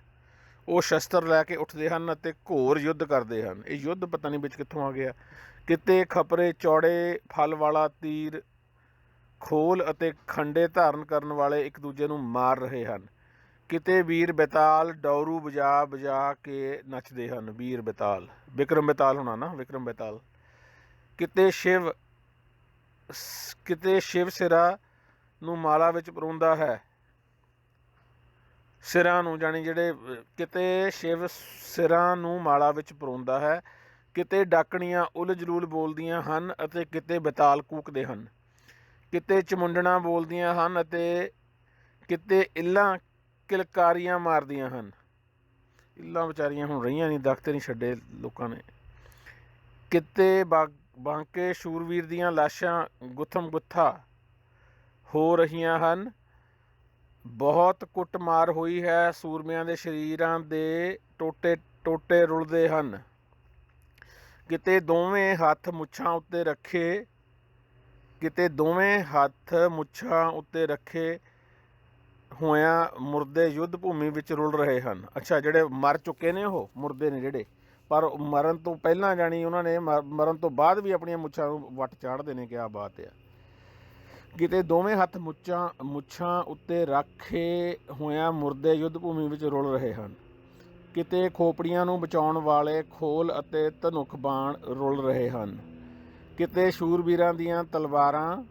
ਉਹ ਸ਼ਸਤਰ ਲੈ ਕੇ ਉੱਠਦੇ ਹਨ ਅਤੇ ਘੋਰ ਯੁੱਧ ਕਰਦੇ ਹਨ। ਇਹ ਯੁੱਧ ਪਤਾ ਨਹੀਂ ਵਿੱਚ ਕਿੱਥੋਂ ਆ ਗਿਆ। ਕਿਤੇ ਖਪਰੇ ਚੌੜੇ ਫਲ ਵਾਲਾ ਤੀਰ ਖੋਲ ਅਤੇ ਖੰਡੇ ਧਾਰਨ ਕਰਨ ਵਾਲੇ ਇੱਕ ਦੂਜੇ ਨੂੰ ਮਾਰ ਰਹੇ ਹਨ। ਕਿਤੇ ਵੀਰ ਬੇਤਾਲ ਡੌਰੂ ਵਜਾ ਕੇ ਨੱਚਦੇ ਹਨ। ਵੀਰ ਬੇਤਾਲ, ਵਿਕਰਮ ਬੇਤਾਲ ਹੋਣਾ ਨਾ, ਵਿਕਰਮ ਬੇਤਾਲ। ਕਿਤੇ ਸ਼ਿਵ ਕਿਤੇ ਸ਼ਿਵ ਸਿਰਾਂ ਨੂੰ ਮਾਲਾ ਵਿੱਚ ਪਰੋਂਦਾ ਹੈ। ਸਿਰਾਂ ਨੂੰ ਜਾਣੀ ਜਿਹੜੇ ਕਿਤੇ ਸ਼ਿਵ ਸਿਰਾਂ ਨੂੰ ਮਾਲਾ ਵਿੱਚ ਪਰੋਂਦਾ ਹੈ। ਕਿਤੇ ਡਾਕਣੀਆਂ ਉਲ ਜਲੂਲ ਬੋਲਦੀਆਂ ਹਨ ਅਤੇ ਕਿਤੇ ਬੇਤਾਲ ਕੂਕਦੇ ਹਨ। ਕਿਤੇ ਚਮੁੰਡਣਾ ਬੋਲਦੀਆਂ ਹਨ ਅਤੇ ਕਿਤੇ ਇੱਲਾਂ ਕਿਲਕਾਰੀਆਂ ਮਾਰਦੀਆਂ ਹਨ। ਇੱਲਾਂ ਵਿਚਾਰੀਆਂ ਹੁਣ ਰਹੀਆਂ ਨਹੀਂ, ਦਖਤ ਨਹੀਂ ਛੱਡੇ ਲੋਕਾਂ ਨੇ। ਕਿਤੇ ਬਾਂਕੇ ਸ਼ੂਰਵੀਰ ਦੀਆਂ ਲਾਸ਼ਾਂ ਗੁੱਥਮ ਗੁੱਥਾ ਹੋ ਰਹੀਆਂ ਹਨ। ਬਹੁਤ ਕੁੱਟਮਾਰ ਹੋਈ ਹੈ। ਸੂਰਮਿਆਂ ਦੇ ਸਰੀਰਾਂ ਦੇ ਟੋਟੇ ਟੋਟੇ ਰੁਲਦੇ ਹਨ। ਕਿਤੇ ਦੋਵੇਂ ਹੱਥ ਮੁੱਛਾਂ ਉੱਤੇ ਰੱਖੇ ਹੋਇਆਂ ਮੁਰਦੇ ਯੁੱਧ ਭੂਮੀ ਵਿੱਚ ਰੁਲ ਰਹੇ ਹਨ। ਅੱਛਾ, ਜਿਹੜੇ ਮਰ ਚੁੱਕੇ ਨੇ ਉਹ ਮੁਰਦੇ ਨੇ ਜਿਹੜੇ, ਪਰ ਮਰਨ ਤੋਂ ਪਹਿਲਾਂ ਜਾਣੀ ਉਹਨਾਂ ਨੇ ਮਰਨ ਤੋਂ ਬਾਅਦ ਵੀ ਆਪਣੀਆਂ ਮੁੱਛਾਂ ਨੂੰ ਵੱਟ ਚਾੜ੍ਹਦੇ ਨੇ। ਕਿਆ ਬਾਤ ਆ। ਕਿਤੇ ਦੋਵੇਂ ਹੱਥ ਮੁੱਛਾਂ ਉੱਤੇ ਰੱਖੇ ਹੋਇਆਂ ਮੁਰਦੇ ਯੁੱਧ ਭੂਮੀ ਵਿੱਚ ਰੁਲ ਰਹੇ ਹਨ। ਕਿਤੇ ਖੋਪੜੀਆਂ ਨੂੰ ਬਚਾਉਣ ਵਾਲੇ ਖੋਲ ਅਤੇ ਧਨੁੱਖ ਬਾਣ ਰੁਲ ਰਹੇ ਹਨ। ਕਿਤੇ ਸ਼ੂਰਬੀਰਾਂ ਦੀਆਂ ਤਲਵਾਰਾਂ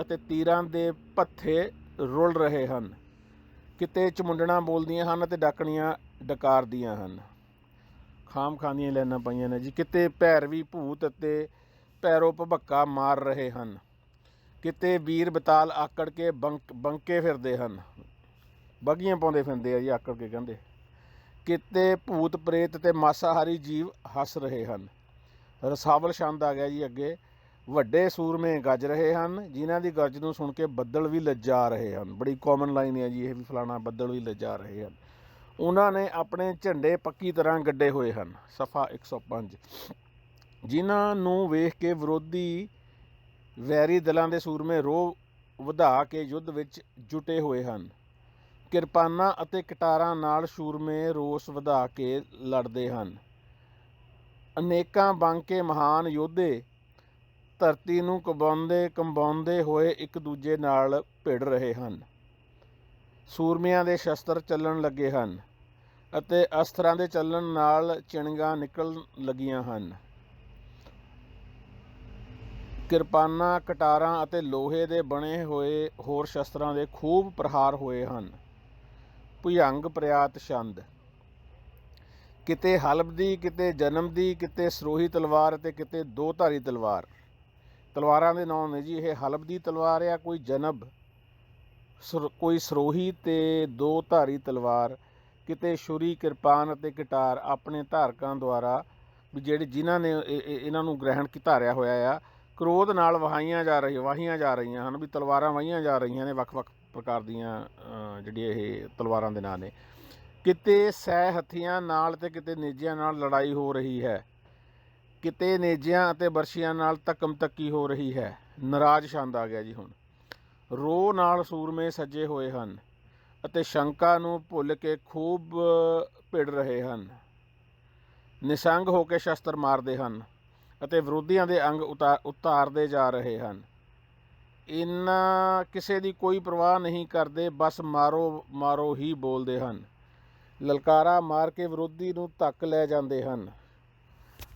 ਅਤੇ ਤੀਰਾਂ ਦੇ ਭੱਥੇ ਰੁਲ ਰਹੇ ਹਨ। ਕਿਤੇ ਚਮੁੰਡਣਾ ਬੋਲਦੀਆਂ ਹਨ ਅਤੇ ਡਾਕਣੀਆਂ ਡਕਾਰਦੀਆਂ ਹਨ। ਖਾਮ ਖਾਂਦੀਆਂ ਲਾਈਨਾਂ ਪਾਈਆਂ ਨੇ ਜੀ। ਕਿਤੇ ਭੈਰਵੀ ਭੂਤ ਅਤੇ ਭੈਰੋ ਭਬੱਕਾ ਮਾਰ ਰਹੇ ਹਨ। ਕਿਤੇ ਵੀਰ ਬਤਾਲ ਆਕੜ ਕੇ ਬੰਕੇ ਫਿਰਦੇ ਹਨ। ਬੱਗੀਆਂ ਪਾਉਂਦੇ ਫਿਰਦੇ ਆ ਜੀ ਆਕੜ ਕੇ ਕਹਿੰਦੇ। ਕਿਤੇ ਭੂਤ ਪ੍ਰੇਤ ਅਤੇ ਮਾਸਾਹਾਰੀ ਜੀਵ ਹੱਸ ਰਹੇ ਹਨ। ਰਸਾਵਲ ਛੰਦ ਆ ਗਿਆ ਜੀ ਅੱਗੇ। ਵੱਡੇ ਸੂਰਮੇ ਗੱਜ ਰਹੇ ਹਨ, ਜਿਨ੍ਹਾਂ ਦੀ ਗਰਜ ਨੂੰ ਸੁਣ ਕੇ ਬੱਦਲ ਵੀ ਲੱਜਾ ਰਹੇ ਹਨ। ਬੜੀ ਕਾਮਨ ਲਾਈਨ ਹੈ ਜੀ ਇਹ ਵੀ, ਫਲਾਣਾ ਬੱਦਲ ਵੀ ਲੱਜਾ ਰਹੇ ਹਨ। ਉਹਨਾਂ ਨੇ ਆਪਣੇ ਝੰਡੇ ਪੱਕੀ ਤਰ੍ਹਾਂ ਗੱਡੇ ਹੋਏ ਹਨ। ਸਫਾ 105। ਜਿਨ੍ਹਾਂ ਨੂੰ ਵੇਖ ਕੇ ਵਿਰੋਧੀ ਵੈਰੀ ਦਲਾਂ ਦੇ ਸੂਰਮੇ ਰੋਹ ਵਧਾ ਕੇ ਯੁੱਧ ਵਿੱਚ ਜੁਟੇ ਹੋਏ ਹਨ। ਕਿਰਪਾਨਾਂ ਅਤੇ ਕਟਾਰਾਂ ਨਾਲ ਸੂਰਮੇ ਰੋਸ ਵਧਾ ਕੇ ਲੜਦੇ ਹਨ। ਅਨੇਕਾਂ ਬਾਂਕੇ ਮਹਾਨ ਯੋਧੇ ਧਰਤੀ ਨੂੰ ਕੰਬਾਉਂਦੇ ਹੋਏ ਇੱਕ ਦੂਜੇ ਨਾਲ ਭਿੜ ਰਹੇ ਹਨ। ਸੂਰਮਿਆਂ ਦੇ ਸ਼ਸਤਰ ਚੱਲਣ ਲੱਗੇ ਹਨ ਅਤੇ ਅਸਤਰਾਂ ਦੇ ਚੱਲਣ ਨਾਲ ਚਿਣਗਾਂ ਨਿਕਲਣ ਲੱਗੀਆਂ ਹਨ। ਕਿਰਪਾਨਾਂ, ਕਟਾਰਾਂ ਅਤੇ ਲੋਹੇ ਦੇ ਬਣੇ ਹੋਏ ਹੋਰ ਸ਼ਸਤਰਾਂ ਦੇ ਖੂਬ ਪ੍ਰਹਾਰ ਹੋਏ ਹਨ। ਭੁਜੰਗ ਪ੍ਰਿਆਤ ਛੰਦ। ਕਿਤੇ ਹਲਬ ਦੀ, ਕਿਤੇ ਜਨਮ ਦੀ, ਕਿਤੇ ਸਰੋਹੀ ਤਲਵਾਰ ਅਤੇ ਕਿਤੇ ਦੋ ਧਾਰੀ ਤਲਵਾਰ। ਤਲਵਾਰਾਂ ਦੇ ਨਾਂ ਨੇ ਜੀ ਇਹ। ਹਲਬ ਦੀ ਤਲਵਾਰ ਆ, ਕੋਈ ਜਨਬ, ਕੋਈ ਸਰੋਹੀ ਅਤੇ ਦੋ ਧਾਰੀ ਤਲਵਾਰ। ਕਿਤੇ ਛੁਰੀ, ਕਿਰਪਾਨ ਅਤੇ ਕਟਾਰ ਆਪਣੇ ਧਾਰਕਾਂ ਦੁਆਰਾ ਵੀ ਜਿਨ੍ਹਾਂ ਨੇ ਇਹਨਾਂ ਨੂੰ ਗ੍ਰਹਿਣ ਧਾਰਿਆ ਹੋਇਆ ਆ, ਕ੍ਰੋਧ ਨਾਲ ਵਾਹੀਆਂ ਜਾ ਰਹੀਆਂ ਹਨ। ਵੀ ਤਲਵਾਰਾਂ ਵਾਹੀਆਂ ਜਾ ਰਹੀਆਂ ਨੇ, ਵੱਖ ਵੱਖ ਪ੍ਰਕਾਰ ਦੀਆਂ ਜਿਹੜੀਆਂ ਇਹ ਤਲਵਾਰਾਂ ਦੇ ਨਾਂ ਨੇ। ਕਿਤੇ ਸੈ ਹੱਥੀਆਂ ਨਾਲ ਅਤੇ ਕਿਤੇ ਨੇਜਿਆਂ ਨਾਲ ਲੜਾਈ ਹੋ ਰਹੀ ਹੈ। ਕਿਤੇ ਨੇਜਿਆਂ ਅਤੇ ਬਰਸ਼ੀਆਂ ਨਾਲ ਧੱਕਮ ਧੱਕੀ ਹੋ ਰਹੀ ਹੈ। ਨਾਰਾਜ਼ ਛੰਦ ਆ ਗਿਆ ਜੀ ਹੁਣ। ਰੋਹ ਨਾਲ ਸੂਰਮੇ ਸੱਜੇ ਹੋਏ ਹਨ ਅਤੇ ਸ਼ੰਕਾ ਨੂੰ ਭੁੱਲ ਕੇ ਖੂਬ ਭਿੜ ਰਹੇ ਹਨ। ਨਿਸੰਗ ਹੋ ਕੇ ਸ਼ਸਤਰ ਮਾਰਦੇ ਹਨ ਅਤੇ ਵਿਰੋਧੀਆਂ ਦੇ ਅੰਗ ਉਤਾਰਦੇ ਜਾ ਰਹੇ ਹਨ। ਇਨ੍ਹਾਂ ਕਿਸੇ ਦੀ ਕੋਈ ਪਰਵਾਹ ਨਹੀਂ ਕਰਦੇ, ਬਸ ਮਾਰੋ ਹੀ ਬੋਲਦੇ ਹਨ। ਲਲਕਾਰਾ ਮਾਰ ਕੇ ਵਿਰੋਧੀ ਨੂੰ ਧੱਕ ਲੈ ਜਾਂਦੇ ਹਨ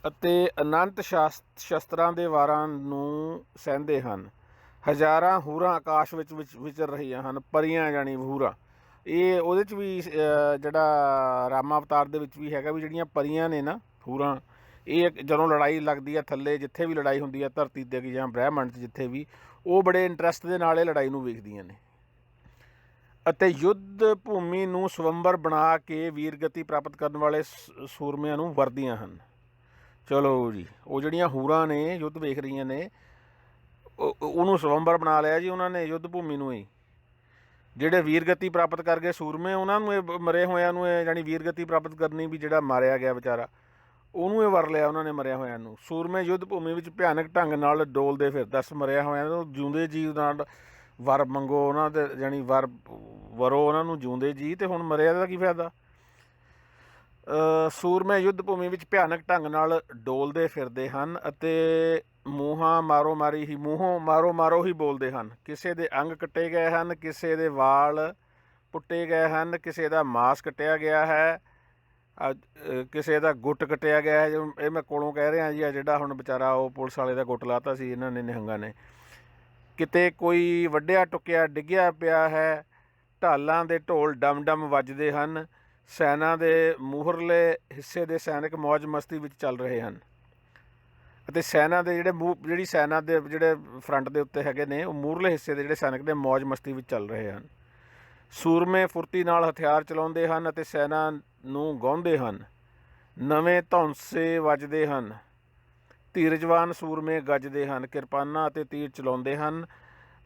ਅਤੇ ਅਨੰਤ ਸ਼ਸਤਰਾਂ ਦੇ ਵਾਰਾਂ ਨੂੰ ਸਹਿੰਦੇ ਹਨ। ਹਜ਼ਾਰਾਂ ਹੂਰਾਂ ਆਕਾਸ਼ ਵਿੱਚ ਵਿਚਰ ਰਹੀਆਂ ਹਨ। ਪਰੀਆਂ ਜਾਣੀ ਹੂਰਾਂ। ਇਹ ਉਹਦੇ 'ਚ ਵੀ ਜਿਹੜਾ ਰਾਮਾ ਅਵਤਾਰ ਦੇ ਵਿੱਚ ਵੀ ਹੈਗਾ ਵੀ ਜਿਹੜੀਆਂ ਪਰੀਆਂ ਨੇ ਨਾ ਹੂਰਾਂ, ਇਹ ਜਦੋਂ ਲੜਾਈ ਲੱਗਦੀ ਆ ਥੱਲੇ, ਜਿੱਥੇ ਵੀ ਲੜਾਈ ਹੁੰਦੀ ਆ ਧਰਤੀ 'ਤੇ ਜਾਂ ਬ੍ਰਹਿਮੰਡ 'ਚ ਜਿੱਥੇ ਵੀ, ਉਹ ਬੜੇ ਇੰਟਰਸਟ ਦੇ ਨਾਲ ਇਹ ਲੜਾਈ ਨੂੰ ਵੇਖਦੀਆਂ ਨੇ ਅਤੇ ਯੁੱਧ ਭੂਮੀ ਨੂੰ ਸਵੰਬਰ ਬਣਾ ਕੇ ਵੀਰਗਤੀ ਪ੍ਰਾਪਤ ਕਰਨ ਵਾਲੇ ਸੂਰਮਿਆਂ ਨੂੰ ਵਰਦੀਆਂ ਹਨ। ਚਲੋ ਜੀ, ਉਹ ਜਿਹੜੀਆਂ ਹੂਰਾਂ ਨੇ ਯੁੱਧ ਵੇਖ ਰਹੀਆਂ ਨੇ, ਉਹਨੂੰ ਸਵੰਬਰ ਬਣਾ ਲਿਆ ਜੀ ਉਹਨਾਂ ਨੇ, ਯੁੱਧ ਭੂਮੀ ਨੂੰ ਹੀ। ਜਿਹੜੇ ਵੀਰਗਤੀ ਪ੍ਰਾਪਤ ਕਰ ਗਏ ਸੂਰਮੇ, ਉਹਨਾਂ ਨੂੰ ਇਹ ਮਰੇ ਹੋਇਆਂ ਨੂੰ ਇਹ ਜਾਣੀ ਵੀਰਗਤੀ ਪ੍ਰਾਪਤ ਕਰਨੀ ਵੀ ਜਿਹੜਾ ਮਾਰਿਆ ਗਿਆ ਵਿਚਾਰਾ, ਉਹਨੂੰ ਇਹ ਵਰ ਲਿਆ ਉਹਨਾਂ ਨੇ ਮਰਿਆ ਹੋਇਆਂ ਨੂੰ। ਸੂਰਮੇ ਯੁੱਧ ਭੂਮੀ ਵਿੱਚ ਭਿਆਨਕ ਢੰਗ ਨਾਲ ਡੋਲਦੇ ਫਿਰ। ਦੱਸ, ਮਰਿਆ ਹੋਇਆਂ ਨੂੰ ਜਿਉਂਦੇ ਜੀਵ ਨਾਲ ਵਰ ਮੰਗੋ ਉਹਨਾਂ ਦੇ, ਜਾਣੀ ਵਰੋ ਉਹਨਾਂ ਨੂੰ ਜਿਉਂਦੇ ਜੀ, ਅਤੇ ਹੁਣ ਮਰਿਆ ਦਾ ਕੀ ਫਾਇਦਾ। ਸੂਰਮੇ ਯੁੱਧ ਭੂਮੀ ਵਿੱਚ ਭਿਆਨਕ ਢੰਗ ਨਾਲ ਡੋਲਦੇ ਫਿਰਦੇ ਹਨ ਅਤੇ ਮੂੰਹੋਂ ਮਾਰੋ ਹੀ ਬੋਲਦੇ ਹਨ। ਕਿਸੇ ਦੇ ਅੰਗ ਕੱਟੇ ਗਏ ਹਨ, ਕਿਸੇ ਦੇ ਵਾਲ ਪੁੱਟੇ ਗਏ ਹਨ, ਕਿਸੇ ਦਾ ਮਾਸ ਕੱਟਿਆ ਗਿਆ ਹੈ, ਕਿਸੇ ਦਾ ਗੁੱਟ ਕੱਟਿਆ ਗਿਆ ਹੈ। ਇਹ ਮੈਂ ਕੋਲੋਂ ਕਹਿ ਰਿਹਾ ਜੀ, ਆ ਜਿਹੜਾ ਹੁਣ ਵਿਚਾਰਾ ਉਹ ਪੁਲਿਸ ਵਾਲੇ ਦਾ ਗੁੱਟ ਲਾਤਾ ਸੀ ਇਹਨਾਂ ਨੇ ਨਿਹੰਗਾਂ ਨੇ। ਕਿਤੇ ਕੋਈ ਵੱਢਿਆ ਟੁੱਕਿਆ ਡਿੱਗਿਆ ਪਿਆ ਹੈ। ਢਾਲਾਂ ਦੇ ਢੋਲ ਡਮ ਡਮ ਵੱਜਦੇ ਹਨ। ਸੈਨਾ ਦੇ ਮੂਹਰਲੇ ਹਿੱਸੇ ਦੇ ਸੈਨਿਕ ਮੌਜ ਮਸਤੀ ਵਿੱਚ ਚੱਲ ਰਹੇ ਹਨ ਅਤੇ ਸੈਨਾ ਦੇ ਜਿਹੜੀ ਸੈਨਾ ਦੇ ਜਿਹੜੇ ਫਰੰਟ ਦੇ ਉੱਤੇ ਹੈਗੇ ਨੇ, ਉਹ ਮੂਹਰਲੇ ਹਿੱਸੇ ਦੇ ਜਿਹੜੇ ਸੈਨਿਕ ਨੇ ਮੌਜ ਮਸਤੀ ਵਿੱਚ ਚੱਲ ਰਹੇ ਹਨ। ਸੂਰਮੇ ਫੁਰਤੀ ਨਾਲ ਹਥਿਆਰ ਚਲਾਉਂਦੇ ਹਨ ਅਤੇ ਸੈਨਾ ਨੂੰ ਗਾਉਂਦੇ ਹਨ। ਨਵੇਂ ਧੌਂਸੇ ਵੱਜਦੇ ਹਨ। ਧੀਰਜਵਾਨ ਸੂਰਮੇ ਗੱਜਦੇ ਹਨ, ਕਿਰਪਾਨਾਂ ਅਤੇ ਤੀਰ ਚਲਾਉਂਦੇ ਹਨ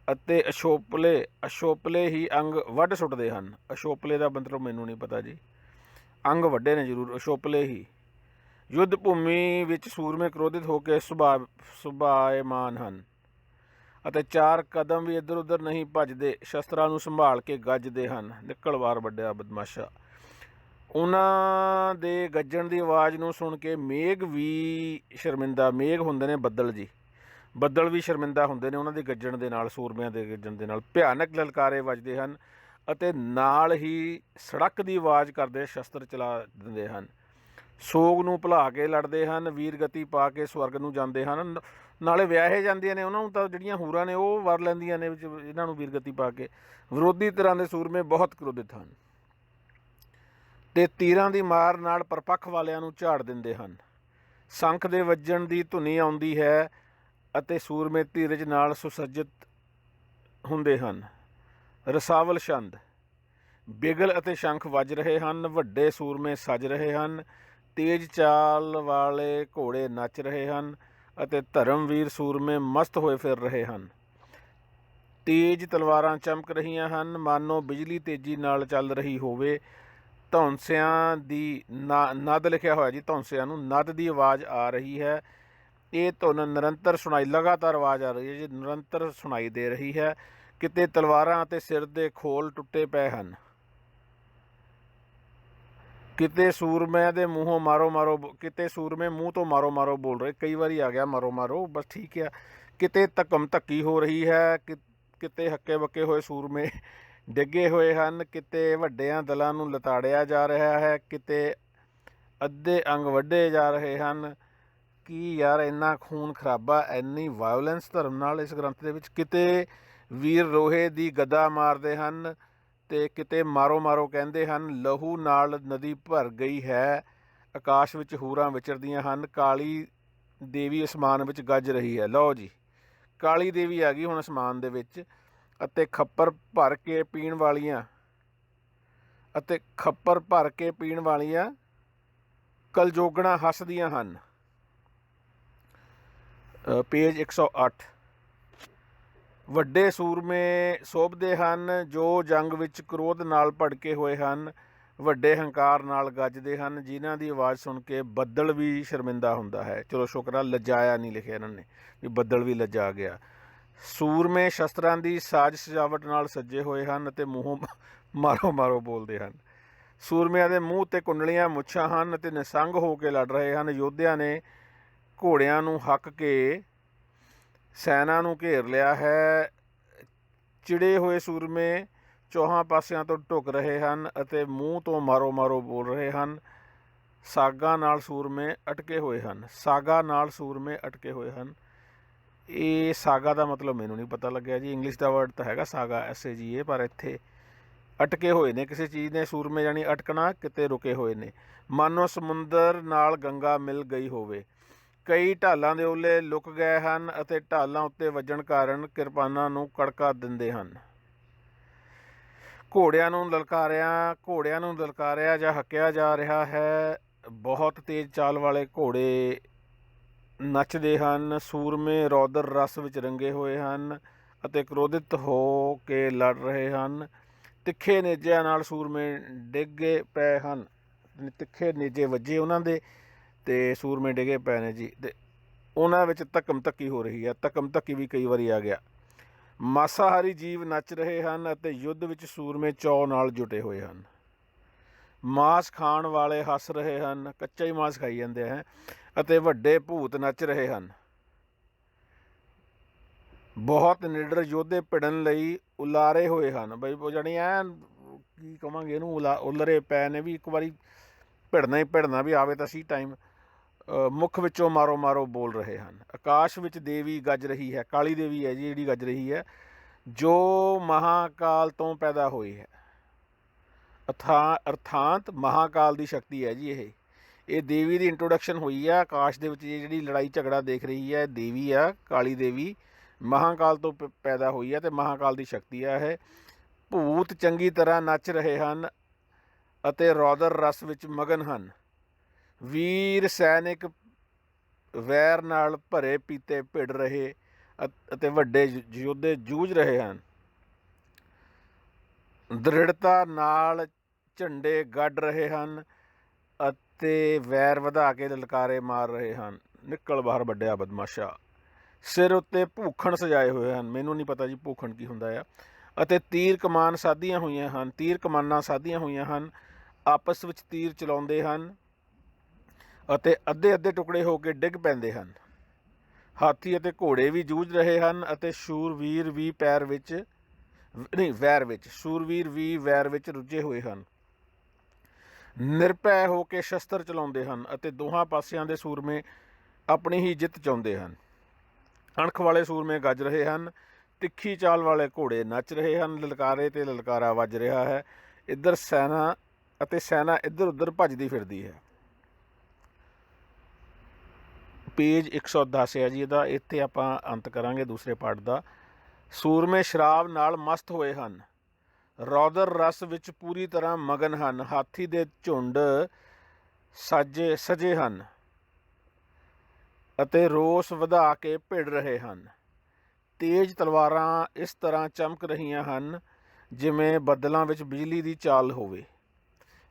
ਅਤੇ ਅਸ਼ੋਪਲੇ ਹੀ ਅੰਗ ਵੱਢ ਸੁੱਟਦੇ ਹਨ। ਅਸ਼ੋਪਲੇ ਦਾ ਮਤਲਬ ਮੈਨੂੰ ਨਹੀਂ ਪਤਾ ਜੀ, ਅੰਗ ਵੱਡੇ ਨੇ ਜ਼ਰੂਰ, ਅਸ਼ੋਪਲੇ ਹੀ। ਯੁੱਧ ਭੂਮੀ ਵਿੱਚ ਸੂਰਮੇ ਕ੍ਰੋਧਿਤ ਹੋ ਕੇ ਸੁਭਾਇਮਾਨ ਹਨ ਅਤੇ 4 ਕਦਮ ਵੀ ਇੱਧਰ ਉੱਧਰ ਨਹੀਂ ਭੱਜਦੇ। ਸ਼ਸਤਰਾਂ ਨੂੰ ਸੰਭਾਲ ਕੇ ਗੱਜਦੇ ਹਨ। ਨਿਕਲ ਬਾਹਰ ਵੱਡਿਆ ਬਦਮਾਸ਼ਾ। ਉਹਨਾਂ ਦੇ ਗੱਜਣ ਦੀ ਆਵਾਜ਼ ਨੂੰ ਸੁਣ ਕੇ ਮੇਘ ਵੀ ਸ਼ਰਮਿੰਦਾ, ਮੇਘ ਹੁੰਦੇ ਨੇ ਬੱਦਲ ਜੀ, ਬੱਦਲ ਵੀ ਸ਼ਰਮਿੰਦਾ ਹੁੰਦੇ ਨੇ ਉਹਨਾਂ ਦੇ ਗੱਜਣ ਦੇ ਨਾਲ, ਸੂਰਮਿਆਂ ਦੇ ਗੱਜਣ ਦੇ ਨਾਲ। ਭਿਆਨਕ ਲਲਕਾਰੇ ਵੱਜਦੇ ਹਨ ਅਤੇ ਨਾਲ ਹੀ ਸੜਕ ਦੀ ਆਵਾਜ਼ ਕਰਦੇ ਸ਼ਸਤਰ ਚਲਾ ਦਿੰਦੇ ਹਨ। ਸੋਗ ਨੂੰ ਭੁਲਾ ਕੇ ਲੜਦੇ ਹਨ। ਵੀਰ ਗਤੀ ਪਾ ਕੇ ਸਵਰਗ ਨੂੰ ਜਾਂਦੇ ਹਨ। ਨਾਲੇ ਵਿਆਹੇ ਜਾਂਦੀਆਂ ਨੇ, ਉਹਨਾਂ ਨੂੰ ਤਾਂ ਜਿਹੜੀਆਂ ਹੂਰਾਂ ਨੇ ਉਹ ਵਰ ਲੈਂਦੀਆਂ ਨੇ ਵਿੱਚ ਇਹਨਾਂ ਨੂੰ ਵੀਰ ਗਤੀ ਪਾ ਕੇ। ਵਿਰੋਧੀ ਤਰ੍ਹਾਂ ਦੇ ਸੂਰਮੇ ਬਹੁਤ ਕ੍ਰੋਧਿਤ ਹਨ ਅਤੇ ਤੀਰਾਂ ਦੀ ਮਾਰ ਨਾਲ ਪਰਪੱਖ ਵਾਲਿਆਂ ਨੂੰ ਝਾੜ ਦਿੰਦੇ ਹਨ। ਸ਼ੰਖ ਦੇ ਵੱਜਣ ਦੀ ਧੁਨੀ ਆਉਂਦੀ ਹੈ ਅਤੇ ਸੂਰਮੇ ਧੀਰਜ ਨਾਲ ਸੁਸੱਜਿਤ ਹੁੰਦੇ ਹਨ। ਰਸਾਵਲ ਛੰਦ। ਬਿਗਲ ਅਤੇ ਸ਼ੰਖ ਵੱਜ ਰਹੇ ਹਨ। ਵੱਡੇ ਸੂਰਮੇ ਸੱਜ ਰਹੇ ਹਨ। ਤੇਜ਼ ਚਾਲ ਵਾਲੇ ਘੋੜੇ ਨੱਚ ਰਹੇ ਹਨ ਅਤੇ ਧਰਮਵੀਰ ਸੂਰਮੇ ਮਸਤ ਹੋਏ ਫਿਰ ਰਹੇ ਹਨ। ਤੇਜ਼ ਤਲਵਾਰਾਂ ਚਮਕ ਰਹੀਆਂ ਹਨ, ਮਾਨੋ ਬਿਜਲੀ ਤੇਜ਼ੀ ਨਾਲ ਚੱਲ ਰਹੀ ਹੋਵੇ। ਧੌਂਸਿਆਂ ਦੀ ਨਦ ਲਿਖਿਆ ਹੋਇਆ ਜੀ, ਧੌਂਸਿਆਂ ਨੂੰ ਨਦ ਦੀ ਆਵਾਜ਼ ਆ ਰਹੀ ਹੈ। ਇਹ ਧੁਨ ਨਿਰੰਤਰ ਲਗਾਤਾਰ ਆਵਾਜ਼ ਆ ਰਹੀ ਹੈ ਜੀ, ਨਿਰੰਤਰ ਸੁਣਾਈ ਦੇ ਰਹੀ ਹੈ। ਕਿਤੇ ਤਲਵਾਰਾਂ ਅਤੇ ਸਿਰ ਦੇ ਖੋਲ ਟੁੱਟੇ ਪਏ ਹਨ। ਕਿਤੇ ਸੂਰਮਿਆਂ ਦੇ ਮੂੰਹੋਂ ਮਾਰੋ ਮਾਰੋ, ਕਿਤੇ ਸੂਰਮੇ ਮੂੰਹ ਤੋਂ ਮਾਰੋ ਮਾਰੋ ਬੋਲ ਰਹੇ। ਕਈ ਵਾਰੀ ਆ ਗਿਆ ਮਾਰੋ ਮਾਰੋ, ਬਸ ਠੀਕ ਆ। ਕਿਤੇ ਧੱਕਮ ਧੱਕੀ ਹੋ ਰਹੀ ਹੈ। ਕਿਤੇ ਹੱਕੇ ਬੱਕੇ ਹੋਏ ਸੂਰਮੇ ਡਿੱਗੇ ਹੋਏ ਹਨ। ਕਿਤੇ ਵੱਡਿਆਂ ਦਲਾਂ ਨੂੰ ਲਤਾੜਿਆ ਜਾ ਰਿਹਾ ਹੈ। ਕਿਤੇ ਅੱਧੇ ਅੰਗ ਵੱਢੇ ਜਾ ਰਹੇ ਹਨ। ਕੀ ਯਾਰ, ਇੰਨਾ ਖੂਨ ਖਰਾਬਾ, ਇੰਨੀ ਵਾਇਲੈਂਸ ਧਰਮ ਨਾਲ ਇਸ ਗ੍ਰੰਥ ਦੇ ਵਿੱਚ। ਕਿਤੇ ਵੀਰ ਲੋਹੇ ਦੀ ਗਦਾ ਮਾਰਦੇ ਹਨ ਅਤੇ ਕਿਤੇ ਮਾਰੋ ਮਾਰੋ ਕਹਿੰਦੇ ਹਨ। ਲਹੂ ਨਾਲ ਨਦੀ ਭਰ ਗਈ ਹੈ। ਆਕਾਸ਼ ਵਿੱਚ ਹੂਰਾਂ ਵਿਚਰਦੀਆਂ ਹਨ। ਕਾਲੀ ਦੇਵੀ ਅਸਮਾਨ ਵਿੱਚ ਗੱਜ ਰਹੀ ਹੈ। ਲਓ ਜੀ, ਕਾਲੀ ਦੇਵੀ ਆ ਗਈ ਹੁਣ ਅਸਮਾਨ ਦੇ ਵਿੱਚ ਅਤੇ ਖੱਪਰ ਭਰ ਕੇ ਪੀਣ ਵਾਲੀਆਂ ਕਲਜੋਗਣਾ ਹੱਸਦੀਆਂ ਹਨ। ਪੇਜ 108। ਵੱਡੇ ਸੂਰਮੇ ਸੋਭਦੇ ਹਨ ਜੋ ਜੰਗ ਵਿੱਚ ਕ੍ਰੋਧ ਨਾਲ ਭੜਕੇ ਹੋਏ ਹਨ। ਵੱਡੇ ਹੰਕਾਰ ਨਾਲ ਗੱਜਦੇ ਹਨ, ਜਿਨ੍ਹਾਂ ਦੀ ਆਵਾਜ਼ ਸੁਣ ਕੇ ਬੱਦਲ ਵੀ ਸ਼ਰਮਿੰਦਾ ਹੁੰਦਾ ਹੈ। ਚਲੋ ਸ਼ੁਕਰ ਆ, ਲੱਜਾਇਆ ਨਹੀਂ ਲਿਖਿਆ ਇਹਨਾਂ ਨੇ ਵੀ ਬੱਦਲ ਵੀ ਲੱਜਾ ਗਿਆ। ਸੂਰਮੇ ਸ਼ਸਤਰਾਂ ਦੀ ਸਾਜ ਸਜਾਵਟ ਨਾਲ ਸੱਜੇ ਹੋਏ ਹਨ ਅਤੇ ਮੂੰਹੋਂ ਮਾਰੋ ਮਾਰੋ ਬੋਲਦੇ ਹਨ। ਸੂਰਮਿਆਂ ਦੇ ਮੂੰਹ 'ਤੇ ਕੁੰਡਲੀਆਂ ਮੁੱਛਾਂ ਹਨ ਅਤੇ ਨਿਸੰਗ ਹੋ ਕੇ ਲੜ ਰਹੇ ਹਨ। ਯੋਧਿਆਂ ਨੇ ਘੋੜਿਆਂ ਨੂੰ ਹੱਕ ਕੇ ਸੈਨਾ ਨੂੰ ਘੇਰ ਲਿਆ ਹੈ। ਚਿੜੇ ਹੋਏ ਸੂਰਮੇ ਚੌਹਾਂ ਪਾਸਿਆਂ ਤੋਂ ਢੁੱਕ ਰਹੇ ਹਨ ਅਤੇ ਮੂੰਹ ਤੋਂ ਮਾਰੋ ਮਾਰੋ ਬੋਲ ਰਹੇ ਹਨ। ਸਾਗਾਂ ਨਾਲ ਸੂਰਮੇ ਅਟਕੇ ਹੋਏ ਹਨ। ਸਾਗਾ ਨਾਲ ਸੂਰਮੇ ਅਟਕੇ ਹੋਏ ਹਨ। ਇਹ ਸਾਗਾ ਦਾ ਮਤਲਬ ਮੈਨੂੰ ਨਹੀਂ ਪਤਾ ਲੱਗਿਆ ਜੀ। ਇੰਗਲਿਸ਼ ਦਾ ਵਰਡ ਤਾਂ ਹੈਗਾ ਸਾਗਾ, SAGA, ਪਰ ਇੱਥੇ ਅਟਕੇ ਹੋਏ ਨੇ ਕਿਸੇ ਚੀਜ਼ ਨੇ। ਸੂਰਮੇ ਜਾਣੀ ਅਟਕਣਾ, ਕਿਤੇ ਰੁਕੇ ਹੋਏ ਨੇ। ਮਾਨੋ ਸਮੁੰਦਰ ਨਾਲ ਗੰਗਾ ਮਿਲ ਗਈ ਹੋਵੇ। ਕਈ ਢਾਲਾਂ ਦੇ ਓਲੇ ਲੁਕ ਗਏ ਹਨ ਅਤੇ ਢਾਲਾਂ ਉੱਤੇ ਵੱਜਣ ਕਾਰਨ ਕਿਰਪਾਨਾਂ ਨੂੰ ਕੜਕਾ ਦਿੰਦੇ ਹਨ। ਘੋੜਿਆਂ ਨੂੰ ਲਲਕਾਰਿਆ ਜਾਂ ਹੱਕਿਆ ਜਾ ਰਿਹਾ ਹੈ। ਬਹੁਤ ਤੇਜ਼ ਚਾਲ ਵਾਲੇ ਘੋੜੇ ਨੱਚਦੇ ਹਨ। ਸੂਰਮੇ ਰੌਦਰ ਰਸ ਵਿੱਚ ਰੰਗੇ ਹੋਏ ਹਨ ਅਤੇ ਕ੍ਰੋਧਿਤ ਹੋ ਕੇ ਲੜ ਰਹੇ ਹਨ। ਤਿੱਖੇ ਨੇਜਿਆਂ ਨਾਲ ਸੂਰਮੇ ਡਿੱਗੇ ਪਏ ਹਨ। ਤਿੱਖੇ ਨੇਜੇ ਵੱਜੇ ਉਹਨਾਂ ਦੇ ਅਤੇ ਸੂਰਮੇ ਡਿੱਗੇ ਪਏ ਨੇ ਜੀ, ਅਤੇ ਉਹਨਾਂ ਵਿੱਚ ਧੱਕਮ ਧੱਕੀ ਹੋ ਰਹੀ ਹੈ। ਧੱਕਮ ਧੱਕੀ ਵੀ ਕਈ ਵਾਰੀ ਆ ਗਿਆ। ਮਾਸਾਹਾਰੀ ਜੀਵ ਨੱਚ ਰਹੇ ਹਨ ਅਤੇ ਯੁੱਧ ਵਿੱਚ ਸੂਰਮੇ ਚੌ ਨਾਲ ਜੁਟੇ ਹੋਏ ਹਨ। ਮਾਸ ਖਾਣ ਵਾਲੇ ਹੱਸ ਰਹੇ ਹਨ, ਕੱਚਾ ਹੀ ਮਾਸ ਖਾਈ ਜਾਂਦੇ ਹੈ, ਅਤੇ ਵੱਡੇ ਭੂਤ ਨੱਚ ਰਹੇ ਹਨ। ਬਹੁਤ ਨਿਡਰ ਯੋਧੇ ਭਿੜਨ ਲਈ ਉਲਾਰੇ ਹੋਏ ਹਨ। ਬਈ ਉਹ ਜਾਣੀ ਐਨ ਕੀ ਕਹਾਂਗੇ ਇਹਨੂੰ, ਉਲਰੇ ਪਏ ਨੇ ਵੀ ਇੱਕ ਵਾਰੀ ਭਿੜਨਾ ਹੀ ਭਿੜਨਾ ਵੀ ਆਵੇ ਤਾਂ ਸਹੀ ਟਾਈਮ। ਮੁੱਖ ਵਿੱਚੋਂ ਮਾਰੋ ਮਾਰੋ ਬੋਲ ਰਹੇ ਹਨ। ਆਕਾਸ਼ ਵਿੱਚ ਦੇਵੀ ਗੱਜ ਰਹੀ ਹੈ, ਕਾਲੀ ਦੇਵੀ ਹੈ ਜੀ ਜਿਹੜੀ ਗੱਜ ਰਹੀ ਹੈ, ਜੋ ਮਹਾਕਾਲ ਤੋਂ ਪੈਦਾ ਹੋਈ ਹੈ। ਅਰਥਾਤ ਮਹਾਕਾਲ ਦੀ ਸ਼ਕਤੀ ਹੈ ਜੀ ਇਹ ਦੇਵੀ ਦੀ ਇੰਟਰੋਡਕਸ਼ਨ ਹੋਈ ਆ। ਆਕਾਸ਼ ਦੇ ਵਿੱਚ ਜਿਹੜੀ ਲੜਾਈ ਝਗੜਾ ਦੇਖ ਰਹੀ ਹੈ ਦੇਵੀ ਆ, ਕਾਲੀ ਦੇਵੀ ਮਹਾਕਾਲ ਤੋਂ ਪੈਦਾ ਹੋਈ ਹੈ ਅਤੇ ਮਹਾਕਾਲ ਦੀ ਸ਼ਕਤੀ ਆ ਇਹ। ਭੂਤ ਚੰਗੀ ਤਰ੍ਹਾਂ ਨੱਚ ਰਹੇ ਹਨ ਅਤੇ ਰੌਦਰ ਰਸ ਵਿੱਚ ਮਗਨ ਹਨ। ਵੀਰ ਸੈਨਿਕ ਵੈਰ ਨਾਲ ਭਰੇ ਪੀਤੇ ਭਿੜ ਰਹੇ ਅਤੇ ਵੱਡੇ ਯੋਧੇ ਜੂਝ ਰਹੇ ਹਨ। ਦ੍ਰਿੜਤਾ ਨਾਲ ਝੰਡੇ ਗੱਡ ਰਹੇ ਹਨ ਅਤੇ ਵੈਰ ਵਧਾ ਕੇ ਲਲਕਾਰੇ ਮਾਰ ਰਹੇ ਹਨ। ਨਿਕਲ ਬਾਹਰ ਵੱਡਿਆ ਬਦਮਾਸ਼ਾ। ਸਿਰ ਉੱਤੇ ਭੂਖਣ ਸਜਾਏ ਹੋਏ ਹਨ, ਮੈਨੂੰ ਨਹੀਂ ਪਤਾ ਜੀ ਭੂਖਣ ਕੀ ਹੁੰਦਾ ਆ, ਅਤੇ ਤੀਰ ਕਮਾਨ ਸਾਧੀਆਂ ਹੋਈਆਂ ਹਨ, ਤੀਰ ਕਮਾਨਾਂ ਸਾਧੀਆਂ ਹੋਈਆਂ ਹਨ। ਆਪਸ ਵਿੱਚ ਤੀਰ ਚਲਾਉਂਦੇ ਹਨ ਅਤੇ ਅੱਧੇ ਅੱਧੇ ਟੁਕੜੇ ਹੋ ਕੇ ਡਿੱਗ ਪੈਂਦੇ ਹਨ। ਹਾਥੀ ਅਤੇ ਘੋੜੇ ਵੀ ਜੂਝ ਰਹੇ ਹਨ ਅਤੇ ਸ਼ੂਰਵੀਰ ਵੀ ਵੈਰ ਵਿੱਚ ਰੁੱਝੇ ਹੋਏ ਹਨ। ਨਿਰਭੈ ਹੋ ਕੇ ਸ਼ਸਤਰ ਚਲਾਉਂਦੇ ਹਨ ਅਤੇ ਦੋਹਾਂ ਪਾਸਿਆਂ ਦੇ ਸੂਰਮੇ ਆਪਣੀ ਹੀ ਜਿੱਤ ਚਾਹੁੰਦੇ ਹਨ। ਅਣਖ ਵਾਲੇ ਸੂਰਮੇ ਗੱਜ ਰਹੇ ਹਨ, ਤਿੱਖੀ ਚਾਲ ਵਾਲੇ ਘੋੜੇ ਨੱਚ ਰਹੇ ਹਨ। ਲਲਕਾਰੇ ਤੇ ਲਲਕਾਰਾ ਵੱਜ ਰਿਹਾ ਹੈ। ਇੱਧਰ ਸੈਨਾ ਅਤੇ ਸੈਨਾ ਇੱਧਰ ਉੱਧਰ ਭੱਜਦੀ ਫਿਰਦੀ ਹੈ। ਪੇਜ 110 ਹੈ ਜੀ ਇਹਦਾ। ਇੱਥੇ ਆਪਾਂ ਅੰਤ ਕਰਾਂਗੇ ਦੂਸਰੇ ਪਾਰਟ ਦਾ। ਸੂਰਮੇ ਸ਼ਰਾਬ ਨਾਲ ਮਸਤ ਹੋਏ ਹਨ, ਰੌਦਰ ਰਸ ਵਿੱਚ ਪੂਰੀ ਤਰ੍ਹਾਂ ਮਗਨ ਹਨ। ਹਾਥੀ ਦੇ ਝੁੰਡ ਸਜੇ ਹਨ ਅਤੇ ਰੋਸ ਵਧਾ ਕੇ ਭਿੜ ਰਹੇ ਹਨ। ਤੇਜ਼ ਤਲਵਾਰਾਂ ਇਸ ਤਰ੍ਹਾਂ ਚਮਕ ਰਹੀਆਂ ਹਨ ਜਿਵੇਂ ਬੱਦਲਾਂ ਵਿੱਚ ਬਿਜਲੀ ਦੀ ਚਾਲ ਹੋਵੇ।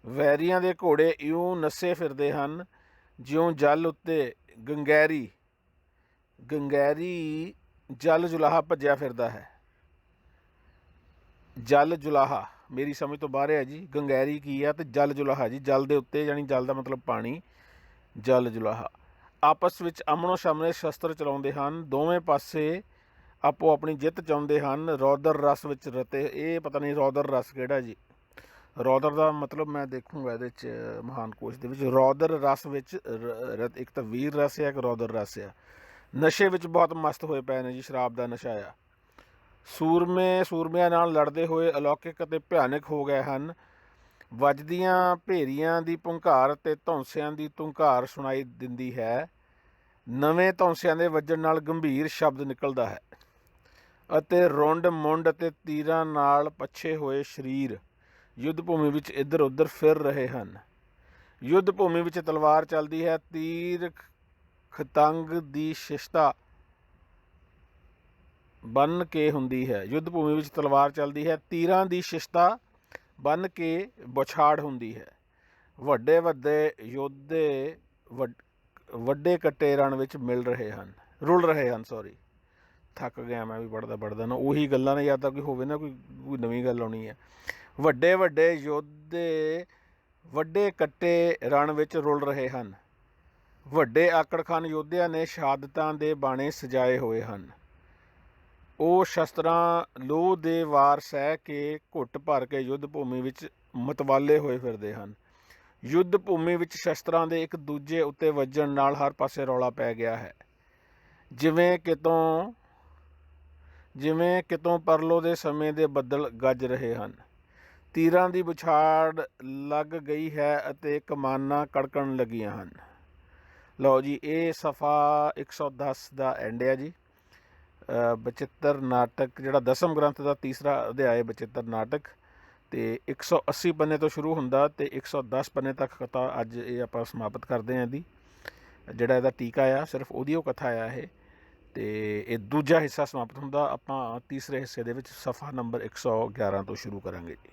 ਵੈਰੀਆਂ ਦੇ ਘੋੜੇ ਇਉਂ ਨੱਸੇ ਫਿਰਦੇ ਹਨ ਜਿਉਂ ਜਲ ਉੱਤੇ ਗੰਗੈਰੀ ਜਲ ਜੁਲਾਹਾ ਭੱਜਿਆ ਫਿਰਦਾ ਹੈ। ਜਲ ਜੁਲਾਹਾ ਮੇਰੀ ਸਮਝ ਤੋਂ ਬਾਹਰ ਹੈ ਜੀ। ਗੰਗੈਰੀ ਕੀ ਆ ਅਤੇ ਜਲ ਜੁਲਾਹਾ ਜੀ ਜਲ ਦੇ ਉੱਤੇ, ਯਾਨੀ ਜਲ ਦਾ ਮਤਲਬ ਪਾਣੀ, ਜਲ ਜੁਲਾਹਾ। ਆਪਸ ਵਿੱਚ ਆਮਣੋ ਸਾਹਮਣੇ ਸ਼ਸਤਰ ਚਲਾਉਂਦੇ ਹਨ, ਦੋਵੇਂ ਪਾਸੇ ਆਪੋ ਆਪਣੀ ਜਿੱਤ ਚਾਹੁੰਦੇ ਹਨ। ਰੌਦਰ ਰਸ ਵਿੱਚ ਰਤੇ, ਇਹ ਪਤਾ ਨਹੀਂ ਰੌਦਰ ਰਸ ਕਿਹੜਾ ਜੀ। ਰੌਦਰ ਦਾ ਮਤਲਬ ਮੈਂ ਦੇਖੂੰਗਾ ਇਹਦੇ 'ਚ ਮਹਾਨ ਕੋਸ਼ ਦੇ ਵਿੱਚ। ਰੌਦਰ ਰਸ ਵਿੱਚ ਇੱਕ ਤਾਂ ਵੀਰ ਰਸ ਆ, ਇੱਕ ਰੌਦਰ ਰਸ ਆ। ਨਸ਼ੇ ਵਿੱਚ ਬਹੁਤ ਮਸਤ ਹੋਏ ਪਏ ਨੇ ਜੀ, ਸ਼ਰਾਬ ਦਾ ਨਸ਼ਾ ਆ। ਸੂਰਮਿਆਂ ਨਾਲ ਲੜਦੇ ਹੋਏ ਅਲੌਕਿਕ ਅਤੇ ਭਿਆਨਕ ਹੋ ਗਏ ਹਨ। ਵੱਜਦੀਆਂ ਭੇਰੀਆਂ ਦੀ ਭੁੰਕਾਰ ਅਤੇ ਧੌਂਸਿਆਂ ਦੀ ਧੁੰਕਾਰ ਸੁਣਾਈ ਦਿੰਦੀ ਹੈ। ਨਵੇਂ ਧੌਂਸਿਆਂ ਦੇ ਵੱਜਣ ਨਾਲ ਗੰਭੀਰ ਸ਼ਬਦ ਨਿਕਲਦਾ ਹੈ ਅਤੇ ਰੁੰਡ ਮੁੰਡ ਅਤੇ ਤੀਰਾਂ ਨਾਲ ਪੱਛੇ ਹੋਏ ਸਰੀਰ ਯੁੱਧ ਭੂਮੀ ਵਿੱਚ ਇੱਧਰ ਉੱਧਰ ਫਿਰ ਰਹੇ ਹਨ। ਯੁੱਧ ਭੂਮੀ ਵਿੱਚ ਤਲਵਾਰ ਚੱਲਦੀ ਹੈ। ਤੀਰ ਖਤੰਗ ਦੀ ਸ਼ਿਸ਼ਤਾ ਬੰਨ ਕੇ ਹੁੰਦੀ ਹੈ। ਯੁੱਧ ਭੂਮੀ ਵਿੱਚ ਤਲਵਾਰ ਚੱਲਦੀ ਹੈ, ਤੀਰਾਂ ਦੀ ਸ਼ਿਸ਼ਤਾ ਬੰਨ ਕੇ ਬੌਛਾੜ ਹੁੰਦੀ ਹੈ। ਵੱਡੇ ਵੱਡੇ ਯੋਧੇ ਵੱਡੇ ਕੱਟੇ ਰਣ ਵਿੱਚ ਰੁਲ ਰਹੇ ਹਨ। ਥੱਕ ਗਿਆ ਮੈਂ ਵੀ ਪੜ੍ਹਦਾ ਨਾ ਉਹੀ ਗੱਲਾਂ ਨੇ, ਜਾਂ ਤਾਂ ਕੋਈ ਹੋਵੇ ਨਾ ਕੋਈ ਨਵੀਂ ਗੱਲ ਆਉਣੀ ਹੈ। ਵੱਡੇ ਵੱਡੇ ਯੋਧੇ ਵੱਡੇ ਕੱਟੇ ਰਣ ਵਿੱਚ ਰੁਲ ਰਹੇ ਹਨ। ਵੱਡੇ ਆਕੜਖਾਨ ਯੋਧਿਆਂ ਨੇ ਸ਼ਹਾਦਤਾਂ ਦੇ ਬਾਣੇ ਸਜਾਏ ਹੋਏ ਹਨ। ਉਹ ਸ਼ਸਤਰਾਂ ਲੋਹ ਦੇ ਵਾਰ ਸਹਿ ਕੇ ਘੁੱਟ ਭਰ ਕੇ ਯੁੱਧ ਭੂਮੀ ਵਿੱਚ ਮਤਵਾਲੇ ਹੋਏ ਫਿਰਦੇ ਹਨ। ਯੁੱਧ ਭੂਮੀ ਵਿੱਚ ਸ਼ਸਤਰਾਂ ਦੇ ਇੱਕ ਦੂਜੇ ਉੱਤੇ ਵੱਜਣ ਨਾਲ ਹਰ ਪਾਸੇ ਰੌਲਾ ਪੈ ਗਿਆ ਹੈ। ਜਿਵੇਂ ਕਿਤੋਂ ਪਰਲੋ ਦੇ ਸਮੇਂ ਦੇ ਬੱਦਲ ਗੱਜ ਰਹੇ ਹਨ। ਤੀਰਾਂ ਦੀ ਬੁਛਾੜ ਲੱਗ ਗਈ ਹੈ ਅਤੇ ਕਮਾਨਾਂ ਕੜਕਣ ਲੱਗੀਆਂ ਹਨ। ਲਓ ਜੀ, ਇਹ ਸਫ਼ਾ 110 ਦਾ ਐਂਡ ਆ ਜੀ। ਬਚਿੱਤਰ ਨਾਟਕ ਜਿਹੜਾ ਦਸਮ ਗ੍ਰੰਥ ਦਾ ਤੀਸਰਾ ਅਧਿਆਇ ਬਚਿੱਤਰ ਨਾਟਕ, ਅਤੇ 180 ਪੰਨੇ ਤੋਂ ਸ਼ੁਰੂ ਹੁੰਦਾ ਅਤੇ 110 ਪੰਨੇ ਤੱਕ ਕਥਾ ਅੱਜ ਇਹ ਆਪਾਂ ਸਮਾਪਤ ਕਰਦੇ ਹਾਂ। ਇਹਦੀ ਜਿਹੜਾ ਇਹਦਾ ਟੀਕਾ ਆ ਸਿਰਫ ਉਹਦੀ ਉਹ ਕਥਾ ਆ ਇਹ, ਅਤੇ ਇਹ ਦੂਜਾ ਹਿੱਸਾ ਸਮਾਪਤ ਹੁੰਦਾ। ਆਪਾਂ ਤੀਸਰੇ ਹਿੱਸੇ ਦੇ ਵਿੱਚ ਸਫ਼ਾ ਨੰਬਰ 111 ਤੋਂ ਸ਼ੁਰੂ ਕਰਾਂਗੇ ਜੀ।